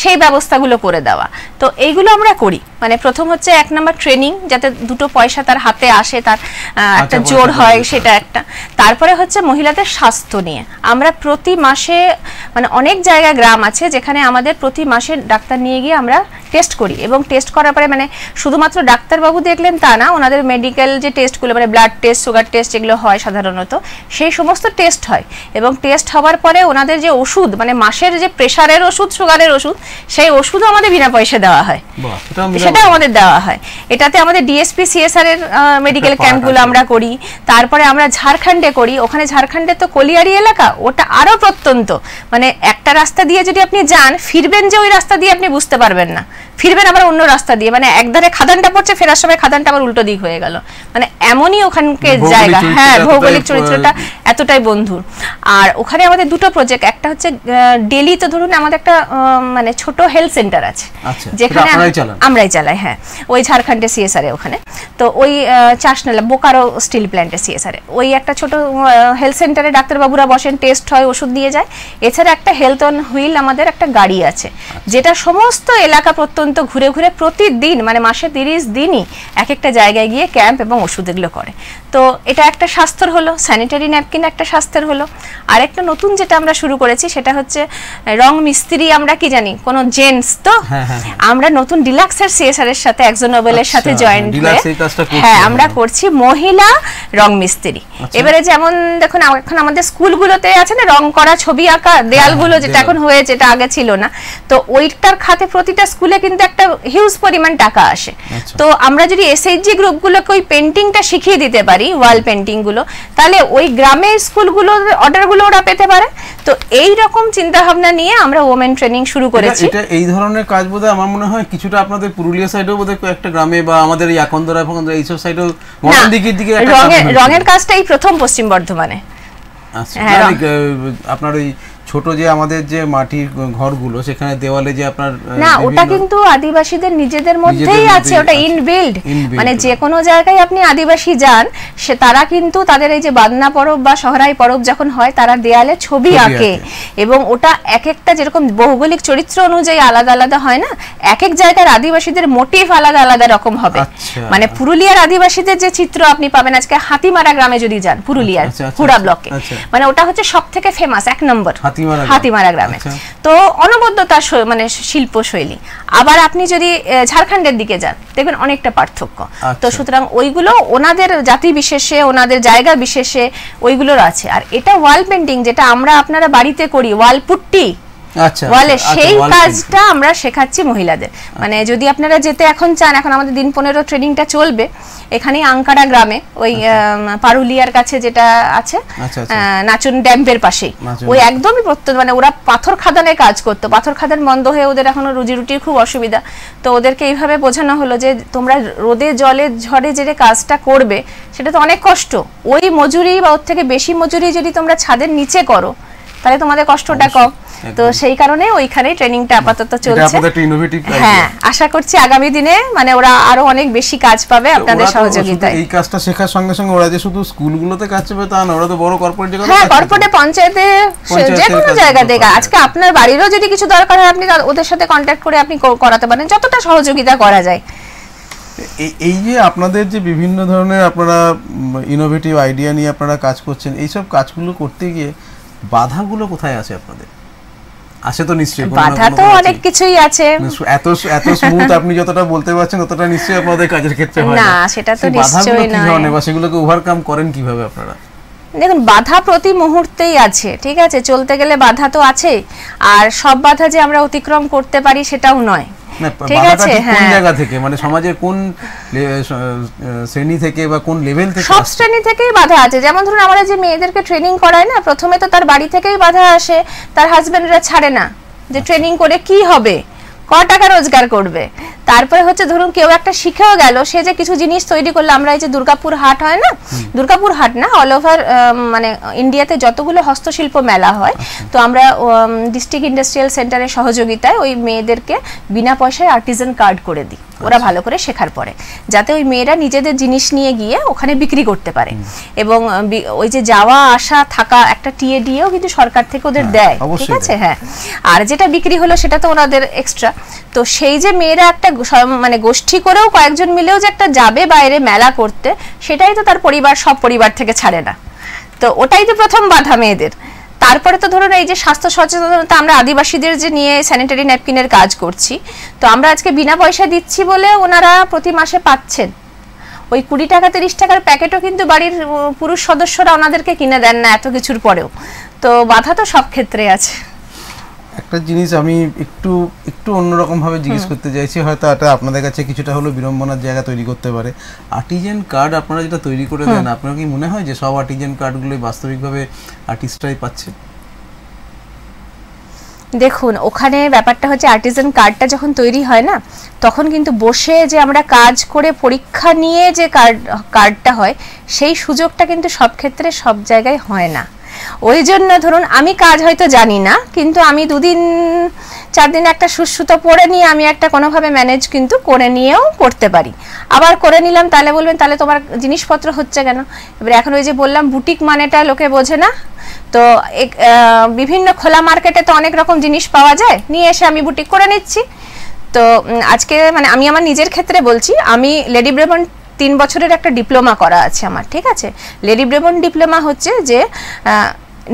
সেই ব্যবস্থাগুলো করে দেওয়া। তো এইগুলো আমরা করি। মানে প্রথম হচ্ছে 1 নম্বর ট্রেনিং, যাতে দুটো পয়সা তার হাতে আসে, তার একটা জোর হয়, সেটা একটা। তারপরে হচ্ছে মহিলাদের স্বাস্থ্য নিয়ে আমরা প্রতি মাসে, মানে অনেক জায়গায় গ্রাম আছে যেখানে আমাদের প্রতি মাসে ডাক্তার নিয়ে গিয়ে আমরা টেস্ট করি, এবং টেস্ট করার পরে মানে শুধুমাত্র ডাক্তারবাবু দেখলেন তা না, ওনাদের মেডিকেল যে টেস্টগুলো, মানে ব্লাড টেস্ট, সুগার টেস্ট যেগুলো হয় সাধারণত, সেই সমস্ত টেস্ট হয়। এবং টেস্ট হওয়ার পরে ওনাদের যে ওষুধ, মানে মাসের যে প্রেশারের ওষুধ, সুগারের ওষুধ, সেই ওষুধও আমাদের বিনা পয়সা দেওয়া হয়, সেটা আমাদের দেওয়া হয়। এটাতে আমাদের DSPCSR এর মেডিকেল ক্যাম্পগুলো আমরা করি। তারপরে আমরা ঝাড়খণ্ডে করি, ওখানে ঝাড়খণ্ডে তো কলিয়ারি এলাকা, ওটা আরো প্রত্যন্ত, মানে একটা রাস্তা দিয়ে যদি আপনি যান, ফিরবেন যে ওই রাস্তা দিয়ে আপনি বুঝতে পারবেন না, ফিরবেন আবার অন্য রাস্তা দিয়ে, মানে একধারে খাদানটা পড়ছে, ফেরার সময় খাদানটা আবার উল্টো দিক হয়ে গেল, মানে এমনই ওখানকার জায়গা। হ্যাঁ, ভৌগোলিক চরিত্রটা এতটাই বন্ধুর। আর ওখানে আমাদের দুটো প্রজেক্ট, একটা হচ্ছে ডেলি তো ধরুন আমাদের একটা মানে ছোট হেলথ সেন্টার আছে যেখানে আমরাই চালাই, হ্যাঁ, ওই ঝাড়খণ্ডের সিএসআর এ ওখানে। তো ওই চাষনালা বোকারো স্টিল প্ল্যান্টের সিএসআর এ ওই একটা ছোট হেলথ সেন্টারে ডাক্তারবাবুরা বসেন, টেস্ট হয়, ওষুধ দিয়ে যায়। এছাড়া একটা হেলথ অন হুইল আমাদের একটা গাড়ি আছে, যেটা সমস্ত এলাকা প্রত্যন্ত ঘুরে ঘুরে প্রতিদিন মানে মাসে 30 দিনই এক একটা জায়গায় গিয়ে ক্যাম্প এবং ওষুধ এগুলো করে। তো এটা একটা স্বাস্থ্যের হলো, স্যানিটারি ন্যাপকিন একটা স্বাস্থ্যের হলো। আর একটা নতুন যেটা আমরা শুরু করেছি সেটা হচ্ছে রং মিস্ত্রি, আমরা কি জানি কোন জেন্টস তো আমরা নতুন ডিলাক্সের সিএসআর এর সাথে একজন নোবেলের সাথে জয়েন্ট হয়ে হ্যাঁ আমরা করছি মহিলা রং মিস্ত্রি। এবারে যেমন দেখুন এখন আমাদের স্কুলগুলোতে আছে না রং করা ছবি আঁকা দেয়ালগুলো, যেটা এখন হয়েছে, এটা আগে ছিল না। তো ওইটার খাতে প্রতিটা স্কুলে কিন্তু একটা হিউজ পরিমাণ টাকা আসে। তো আমরা যদি এসএইচজি গ্রুপগুলোকে ওই পেন্টিংটা শিখিয়ে দিতে পারি, ওয়াল পেন্টিং গুলো, তাহলে ওই গ্রামের স্কুলগুলোর অর্ডারগুলো ওরা পেতে পারে। তো এই রকম চিন্তা ভাবনা নিয়ে আমরা ওমেন ট্রেনিং শুরু করেছি। এটা এই ধরনের কাজ বোধহয় আমার মনে হয় কিছুটা আপনাদের পুরুলিয়া সাইডেও বোধহয় একটা গ্রামে বা আমাদের এই আকন্দরা এইসব সাইডেও মহানদিঘির দিকে রঙের কাজটাই প্রথম পশ্চিম বর্ধমানে। আচ্ছা, আপনার ওই ছোট যে আমাদের যে মাটির ঘরগুলো সেখানে দেওয়ালে যে আপনার না, ওটা কিন্তু আদিবাসীদের নিজেদের মধ্যেই আছে, ওটা ইনবিল্ড। মানে যে কোনো জায়গায় আপনি আদিবাসী যান, সে তারা কিন্তু তাদের এই যে বাদনা পরব বা সহরাই পরব যখন হয়, তারা দেয়ালে ছবি আঁকে এবং ওটা এক একটা যেরকম ভৌগোলিক চরিত্র অনুযায়ী আলাদা আলাদা হয় না, এক এক জায়গার আদিবাসীদের মোটিভ আলাদা আলাদা রকম হবে। মানে পুরুলিয়ার আদিবাসীদের যে চিত্র আপনি পাবেন আজকে হাতিমারা গ্রামে যদি যান, পুরুলিয়ার হুড়া ব্লকে, মানে ওটা হচ্ছে সবথেকে ফেমাস, এক নম্বর হাতিমারা গ্রামে। তো অনবদ্যতা মানে শিল্প শৈলী। আবার আপনি যদি ঝাড়খণ্ডের দিকে যান দেখবেন অনেকটা পার্থক্য। তো সুতরাং ওইগুলো ওনাদের জাতি বিশেষে, ওনাদের জায়গা বিশেষে ওইগুলোর আছে। আর এটা ওয়াল পেন্টিং যেটা আমরা আপনারা বাড়িতে করি, ওয়াল পুট্টি, ওয়ালে, সেই কাজটা আমরা শেখাচ্ছি মহিলাদের। মানে যদি আপনারা যেতে এখন চান, এখন আমাদের দিন 15 ট্রেনিংটা চলবে এখানে আঙ্কারা গ্রামে, ওই পারুলিয়ার কাছে যেটা আছে নাচন ড্যাম্পের পাশেই, ওই একদমই মানে ওরা পাথর খাদানে কাজ করতো, পাথর খাদান বন্ধ হয়ে ওদের এখনো রুজি রুটির খুব অসুবিধা। তো ওদেরকে এইভাবে বোঝানো হলো যে তোমরা রোদে জলে ঝড়ে যে কাজটা করবে সেটা তো অনেক কষ্ট, ওই মজুরি বা ওর থেকে বেশি মজুরি যদি তোমরা ছাদের নিচে করো তাহলে তোমাদের কষ্টটা কম। তো সেই কারণে ওইখানে ট্রেনিংটা আপাতত চলছে। হ্যাঁ, আশা করছি আগামী দিনে মানে ওরা আরো অনেক বেশি কাজ পাবে আপনাদের সহযোগিতায়। এই কাজটা শেখার সঙ্গে সঙ্গে ওরা যে শুধু স্কুলগুলোতে কাজ পাবে তা না, ওরা তো বড় কর্পোরেট জায়গায়, হ্যাঁ কর্পোরেটে, পঞ্চায়েতে, যে কোনো জায়গা থেকে। আজকে আপনার বাড়িরও যদি কিছু দরকার হয় আপনি ওদের সাথে কন্ট্যাক্ট করে আপনি করাতে পারেন, যতটা সহযোগিতা করা যায়। এই যে আপনাদের যে বিভিন্ন ধরনের আপনারা ইনোভেটিভ আইডিয়া নিয়ে আপনারা কাজ করছেন, এইসব কাজগুলো করতে গিয়ে বাধাগুলো কোথায় আছে আপনাদের? আছে তো নিশ্চয়ই, বাধা তো অনেক কিছুই আছে। এত স্মুথ আপনি যতটা বলতে পারছেন ততটা নিশ্চয়ই আপনাদের কাজের ক্ষেত্রে হয় না, সেটা তো নিশ্চয়ই না। বা সেগুলোকে ওভারকাম করেন কিভাবে আপনারা? দেখুন, বাধা প্রতি মুহূর্তেই আছে, ঠিক আছে, চলতে গেলে বাধা তো আছে। আর সব বাধা যে আমরা অতিক্রম করতে পারি সেটাও নয়, ঠিক আছে। কোন জায়গা থেকে, মানে সমাজের কোন শ্রেণী থেকে বা কোন লেভেল থেকে? সব শ্রেণী থেকেই বাধা আছে। যেমন ধরুন আমরা যে মেয়েদেরকে ট্রেনিং করাই না, প্রথমে তো তার বাড়ি থেকেই বাধা আসে, তার হাজবেন্ডরা ছাড়ে না যে ট্রেনিং করে কি হবে, ক টাকা রোজগার করবে। তারপরে হচ্ছে ধরুন কেউ একটা শিখেও গেল, সে যে কিছু জিনিস তৈরি করলো, আমরা এই যে দুর্গাপুর হাট হয় না, দুর্গাপুর হাট না, অল ওভার মানে ইন্ডিয়াতে যতগুলো হস্তশিল্প মেলা হয়, তো আমরা ডিস্ট্রিক্ট ইন্ডাস্ট্রিয়াল সেন্টারের সহযোগিতায় ওই মেয়েদেরকে বিনা পয়সায় আর্টিজান কার্ড করে দিই, ওরা ভালো করে শেখার পরে, যাতে ওই মেয়েরা নিজেদের জিনিস নিয়ে গিয়ে ওখানে বিক্রি করতে পারে। এবং ওই যে যাওয়া আসা থাকা একটা টিএডিও কিন্তু সরকার থেকে ওদের দেয়, ঠিক আছে। হ্যাঁ, আর যেটা বিক্রি হলো সেটা তো ওনাদের এক্সট্রা। তো সেই যে মেয়েরা একটা মানে গোষ্ঠী করেও কয়েকজন মিলেও যে একটা যাবে বাইরে মেলা করতে, সেটাই তো তার পরিবার সব পরিবার থেকে ছাড়ে না। তো ওটাই তো প্রথম বাধা মেয়েদের। তারপরে তো ধরুন এই যে স্বাস্থ্য সচেতনতা, আমরা আদিবাসীদের যে নিয়ে স্যানিটারি ন্যাপকিনের কাজ করছি, তো আমরা আজকে বিনা পয়সা দিচ্ছি বলে ওনারা প্রতি মাসে পাচ্ছেন। ওই 20 টাকা 30 টাকার প্যাকেটও কিন্তু বাড়ির পুরুষ সদস্যরা ওনাদেরকে কিনে দেন না এত কিছুর পরেও। তো বাধা তো সব ক্ষেত্রে আছে। একটা জিনিস আমি একটু অন্যরকম ভাবে জিজ্ঞেস করতে চাইছি, হয়তো এটা আপনাদের কাছে কিছুটা হলো বিড়ম্বনার জায়গা তৈরি করতে পারে। আর্টিজান কার্ড আপনারা যেটা তৈরি করে দেন, আপনার কি মনে হয় যে সব আর্টিজান কার্ডগুলোই বাস্তবিকভাবে আর্টিস্টরাই পাচ্ছে? দেখুন ওখানে ব্যাপারটা হচ্ছে আর্টিজান কার্ডটা যখন তৈরি হয় না, তখন কিন্তু বসে যে আমরা কাজ করে পরীক্ষা নিয়ে যে কার্ডটা হয়, সেই সুযোগটা কিন্তু সব ক্ষেত্রে সব জায়গায় হয় না। ওই জন্য ধরুন আমি কাজ হয়তো জানি না, কিন্তু আমি 2-4 দিন একটা সুসুতো পরে নিয়ে আমি একটা কোনোভাবে ম্যানেজ কিন্তু করে নিয়েও করতে পারি। আবার করে নিলাম, তাহলে বলবেন তাহলে তোমার জিনিসপত্র হচ্ছে কেন। এবার এখন ওই যে বললাম বুটিক মানেটা লোকে বোঝে না, তো বিভিন্ন খোলা মার্কেটে তো অনেক রকম জিনিস পাওয়া যায়, নিয়ে এসে আমি বুটিক করে নিচ্ছি। তো আজকে মানে আমি আমার নিজের ক্ষেত্রে বলছি, আমি লেডি ব্রেবন 3 বছরের একটা ডিপ্লোমা করা আছে আমার, ঠিক আছে। লেডি ব্রেবন ডিপ্লোমা হচ্ছে যে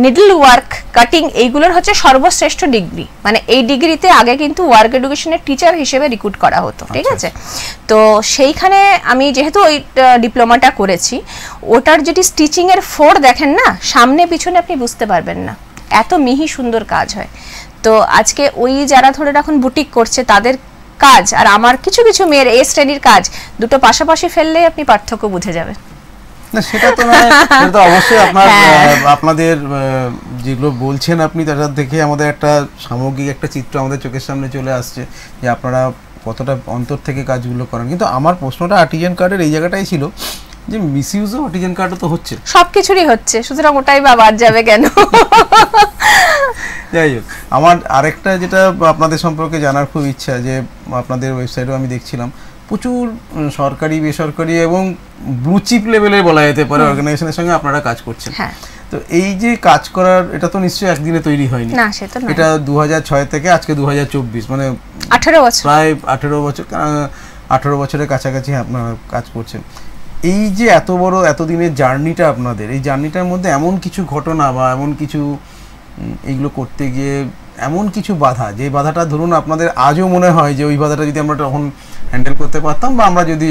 নিডল ওয়ার্ক, কাটিং, এইগুলোর হচ্ছে সর্বশ্রেষ্ঠ ডিগ্রি। মানে এই ডিগ্রিতে আগে কিন্তু ওয়ার্ক এডুকেশনের টিচার হিসেবে রিক্রুট করা হতো, ঠিক আছে। তো সেইখানে আমি যেহেতু ওই ডিপ্লোমাটা করেছি, ওটার যদি স্টিচিংয়ের ফোর দেখেন না, সামনে পিছনে আপনি বুঝতে পারবেন না, এত মিহি সুন্দর কাজ হয়। তো আজকে ওই যারা ধরে রাখুন বুটিক করছে তাদের কাজ আর আমার কিছু কিছু মেয়ের এ শ্রেণীর কাজ, দুটো পাশাপাশি ফেললে আপনি পার্থক্য বুঝে যাবেন। না সেটা তো না, সেটা তো অবশ্যই আপনাদের যেগুলো বলছেন আপনি তার দেখে আমাদের একটা সামগ্রিক একটা চিত্র আমাদের চোখের সামনে চলে আসছে যে আপনারা কতটা অন্তর থেকে কাজগুলো করেন। কিন্তু আমার প্রশ্নটা আর্টিজান কার্ডের এই জায়গাটাই ছিল যে মিসইউজও আর্টিজান কার্ডও তো হচ্ছে, সবকিছুরই হচ্ছে, সুতরাং ওটাই বা বাদ যাবে কেন। যাই হোক, আমার আরেকটা যেটা আপনাদের সম্পর্কে জানার খুব ইচ্ছা, যে আপনাদের ওয়েবসাইটেও আমি দেখছিলাম প্রচুর সরকারি বেসরকারি এবং ব্লু চিপ লেভেলের বলা যেতে পারে অর্গানাইজেশনের সঙ্গে আপনারা কাজ করছেন। তো এই যে কাজ করার, এটা তো নিশ্চয়ই একদিনে তৈরি হয়নি, এটা 2006 থেকে আজকে 2024, মানে 18 বছর, প্রায় 18 বছরের কাছাকাছি আপনারা কাজ করছেন। এই যে এত বড় এতদিনের জার্নিটা আপনাদের, এই জার্নিটার মধ্যে এমন কিছু ঘটনা বা এমন কিছু এইগুলো করতে গিয়ে এমন কিছু বাধা, যে বাধাটা ধরুন আপনাদের আজও মনে হয় যে ওই বাধাটা যদি আমরা তখন হ্যান্ডেল করতে পারতাম বা আমরা যদি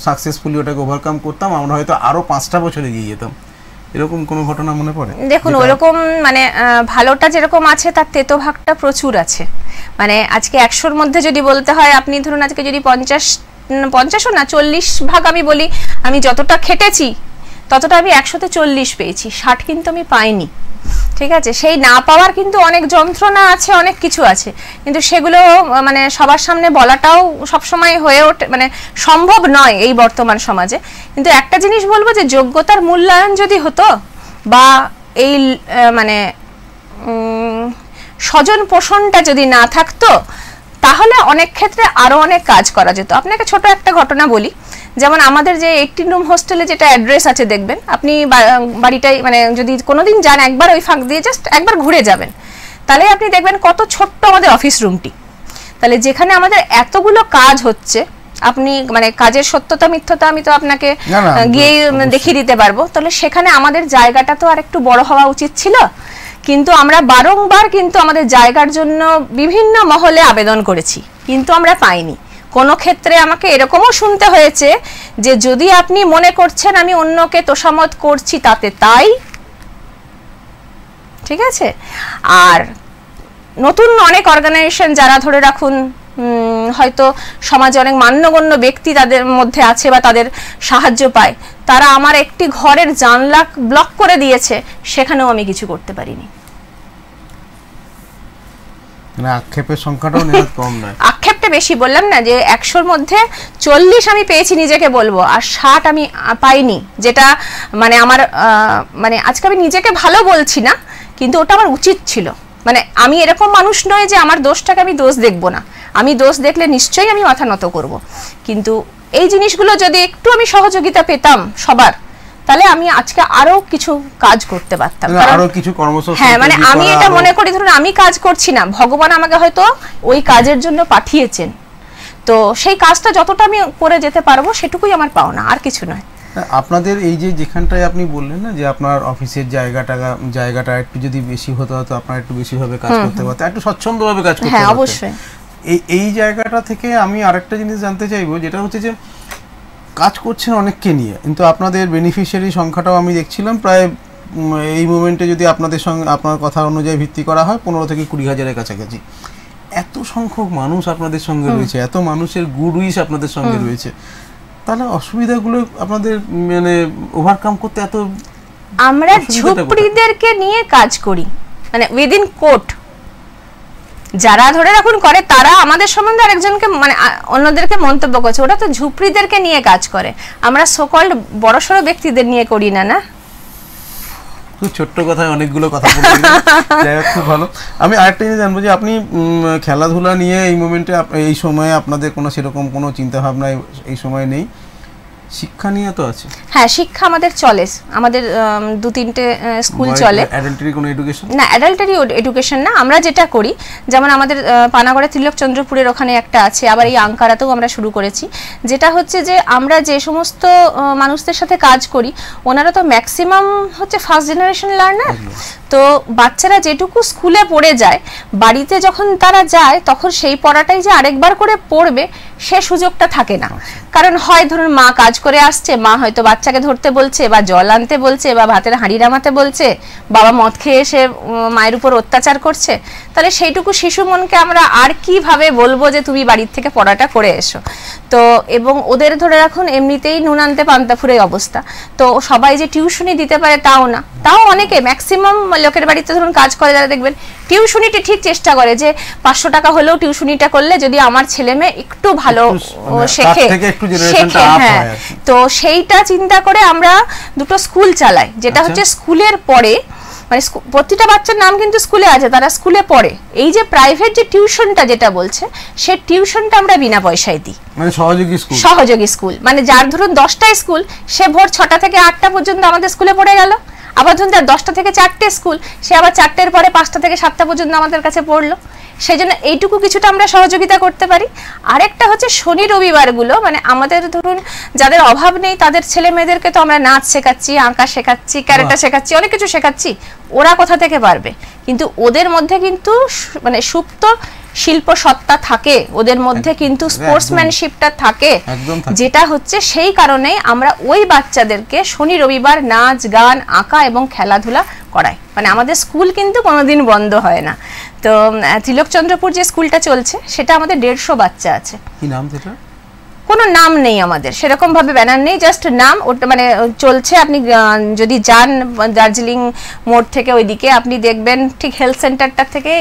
সাকসেসফুলি ওটাকে ওভারকাম করতাম, আমরা হয়তো আরো 5টা বছর এগিয়ে যেতাম, এরকম কোনো ঘটনা মনে পড়ে? দেখুন ওরকম মানে ভালোটা যেরকম আছে তার তেতো ভাগটা প্রচুর আছে। মানে আজকে 100-র মধ্যে যদি বলতে হয়, আপনি ধরুন আজকে যদি 50ও না 40 ভাগ আমি বলি, আমি যতটা খেটেছি ততটা আমি 100-তে 40 পেয়েছি, 60 কিন্তু আমি পাইনি, ঠিক আছে। সেই না পাওয়ার কিন্তু অনেক যন্ত্রণা আছে, অনেক কিছু আছে, কিন্তু সেগুলো মানে সবার সামনে বলাটাও সবসময় হয়ে ওঠে, মানে সম্ভব নয় এই বর্তমান সমাজে। কিন্তু একটা জিনিস বলবো যে যোগ্যতার মূল্যায়ন যদি হতো বা এই মানে স্বজন পোষণটা যদি না থাকতো, তাহলে অনেক ক্ষেত্রে আরো অনেক কাজ করা যেত। আপনাকে ছোট একটা ঘটনা বলি, যেমন আমাদের যে 18 রুম হোস্টেলে যেটা অ্যাড্রেস আছে দেখবেন আপনি, বাড়িটাই মানে যদি কোনোদিন যান একবার ওই ফাঁক দিয়ে জাস্ট একবার ঘুরে যাবেন, তাহলে আপনি দেখবেন কত ছোট্ট আমাদের অফিস রুমটি। তাহলে যেখানে আমাদের এতগুলো কাজ হচ্ছে, আপনি মানে কাজের সত্যতা মিথ্যতা আমি তো আপনাকে গিয়ে দেখিয়ে দিতে পারবো, তাহলে সেখানে আমাদের জায়গাটা তো আর একটু বড় হওয়া উচিত ছিল। কিন্তু আমরা বারংবার কিন্তু আমাদের জায়গার জন্য বিভিন্ন মহলে আবেদন করেছি, কিন্তু আমরা পাইনি। কোনো ক্ষেত্রে আমাকে এরকমও শুনতে হয়েছে যে যদি আপনি মনে করছেন আমি অন্যকে তোষামত করছি তাতে তাই, ঠিক আছে। আর নতুন অনেক অর্গানাইজেশন যারা ধরে রাখুন হয়তো সমাজে অনেক মান্যগণ্য ব্যক্তি তাদের মধ্যে আছে বা তাদের সাহায্য পায়, তারা আমার একটি ঘরের জানলা ব্লক করে দিয়েছে, সেখানেও আমি কিছু করতে পারিনি। আক্ষেপের সংখ্যাটাও নেহাত কম নয়, আক্ষেপটা বেশি, বললাম না যে 100-র মধ্যে 40 আমি পেয়েছি নিজেকে বলবো, আর 60 আমি পাইনি, যেটা মানে আমার মানে আজকে আমি নিজেকে ভালো বলছি না, কিন্তু ওটা আমার উচিত ছিল। মানে আমি এরকম মানুষ নয় যে আমার দোষটাকে আমি দোষ দেখবো না, আমি দোষ দেখলে নিশ্চয়ই আমি মাথা নত করব, কিন্তু এই জিনিসগুলো যদি একটু আমি সহযোগিতা পেতাম সবার, তাহলে আমি আজকে আরো কিছু কাজ করতে পারতাম, আরো কিছু কর্মসূচি। হ্যাঁ, মানে আমি এটা মনে করি ধরুন আমি কাজ করছি না, ভগবান আমাকে হয়তো ওই কাজের জন্য পাঠিয়েছেন, তো সেই কাজটা যতটা আমি করে যেতে পারবো সেটুকুই আমার পাওনা, আর কিছু নয়। আপনাদের এই যে যেখানটায় আপনি বললেন না যে আপনার অফিসের জায়গাটা একটু যদি বেশি হতো তো আপনারা একটু বেশি ভাবে কাজ করতে পারতেন, একটু স্বচ্ছন্দভাবে কাজ করতে পারতেন। হ্যাঁ, অবশ্যই। এই জায়গাটা থেকে আমি আরেকটা জিনিস জানতে চাইবো, যেটা হচ্ছে যে কাজ করছেন অনেককে নিয়ে, কিন্তু আপনাদের বেনিফিশিয়ারি সংখ্যাটাও আমি দেখছিলাম প্রায় এই মোমেন্টে যদি আপনাদের সঙ্গে আপনার কথা অনুযায়ী ভিত্তি করা হয় 15 থেকে 20 হাজারের কাছাকাছি। এত সংখ্যক মানুষ আপনাদের সঙ্গে রয়েছে, এত মানুষের গুড উইশ আপনাদের সঙ্গে রয়েছে, তাহলে অসুবিধাগুলো আপনাদের মানে ওভারকাম করতে এত, আমরা ঝুপড়িদেরকে নিয়ে কাজ করি, মানে উইদিন কোর্ট, যারা ধরে রাখুন করে তারা আমাদের সম্বন্ধে আরেকজনকে মানে অন্যদেরকে মন্তব্য করছে, ওটা তো ঝুপড়িদেরকে নিয়ে কাজ করে, আমরা সোকল্ড বড়সড় ব্যক্তিদের নিয়ে করি না। না খুব ছোট্ট কথায় অনেকগুলো কথা বলে যাই হোক, খুব ভালো। আমি আরেকটা জিনিস জানবো যে আপনি খেলাধুলা নিয়ে এই মোমেন্টে এই সময়ে আপনাদের কোনো সেরকম কোনো চিন্তাভাবনা এই সময় নেই, শিক্ষা নিয়ে তো আছে? হ্যাঁ, শিক্ষা আমাদের চলে, আমাদের 2-3টে স্কুল চলে। অ্যাডাল্টারি কোনো এডুকেশন না, অ্যাডাল্টারি এডুকেশন না। আমরা যেটা করি, যেমন আমাদের পানাগড়ে তিলকচন্দ্রপুরের ওখানে একটা আছে, আবার এই আঙ্কারাতেও আমরা শুরু করেছি, যেটা হচ্ছে যে আমরা যে সমস্ত মানুষদের সাথে কাজ করি ওনারা তো ম্যাক্সিমাম হচ্ছে ফার্স্ট জেনারেশন লার্নার। তো বাচ্চারা যেটুকু স্কুলে পড়ে যায়, বাড়িতে যখন তারা যায় তখন সেই পড়াটাই যে আরেকবার করে পড়বে সে সুযোগটা থাকে না। কারণ হয় ধরুন মা কাজ করে আসছে, মা হয়তো বাচ্চাকে ধরতে বলছে বা জল আনতে বলছে বা ভাতের হাঁড়ি নামাতে বলছে, বাবা মদ খেয়ে এসে মায়ের উপর অত্যাচার করছে, তাহলে সেইটুকু শিশু মনকে আমরা আর কিভাবে বলবো যে তুমি বাড়ির থেকে পড়াটা করে এসো। তো এবং ওদের ধরে রাখুন এমনিতেই নুন আনতে পান্তা ফুরে অবস্থা, তো সবাই যে টিউশনি দিতে পারে তাও না, তাও অনেকে ম্যাক্সিমাম লোকের বাড়িতে ধরুন কাজ করে যারা দেখবেন টিউশনিটা ঠিক চেষ্টা করে যে 500 টাকা হলেও টিউশনিটা করলে যদি আমার ছেলে মেয়ে একটু ভালো শেখে। হ্যাঁ, তো সেইটা চিন্তা করে আমরা দুটো স্কুল চালাই, যেটা হচ্ছে স্কুলের পরে মানে প্রতিটা বাচ্চার নাম কিন্তু স্কুলে আছে, তারা স্কুলে পড়ে। এই যে প্রাইভেট যে টিউশনটা যেটা বলছে, সে টিউশনটা আমরা বিনা পয়সায় দিই, মানে সহযোগী স্কুল। মানে যার ধরুন 10টা স্কুল, সে ভোর 6টা থেকে 8টা পর্যন্ত আমাদের স্কুলে পড়ে গেল। আবার ধরুন যার 10টা থেকে 4টে স্কুল, সে আবার 4টের পরে 5টা থেকে 7টা পর্যন্ত আমাদের কাছে পড়লো। সেই জন্য এইটুকু কিছুটা আমরা সহযোগিতা করতে পারি। আরেকটা হচ্ছে শনি রবিবারগুলো, মানে আমাদের ধরুন যাদের অভাব নেই তাদের ছেলে মেয়েদেরকে তো আমরা নাচ শেখাচ্ছি, আঁকা শেখাচ্ছি, ক্যারেটা শেখাচ্ছি, অনেক কিছু শেখাচ্ছি। ওরা কোথা থেকে পারবে? কিন্তু ওদের মধ্যে কিন্তু মানে সুপ্ত শিল্প সত্তা থাকে, ওদের মধ্যে কিন্তু স্পোর্টসম্যানশিপটা থাকে, যেটা হচ্ছে সেই কারণেই আমরা ওই বাচ্চাদেরকে শনি রবিবার নাচ গান আঁকা এবং খেলাধুলা করাই। মানে আমাদের স্কুল কিন্তু কোনোদিন বন্ধ হয় না। তো তিলকচন্দ্রপুর যে স্কুলটা চলছে সেটা আমাদের 150 বাচ্চা আছে। কি নাম সেটা? কোনো নাম নেই আমাদের, সেরকম ভাবে ব্যানার নেই, জাস্ট নাম ওটা মানে চলছে। আপনি যদি যান দার্জিলিং মোড় থেকে ওইদিকে, আপনি দেখবেন ঠিক হেলথ সেন্টারটা থেকে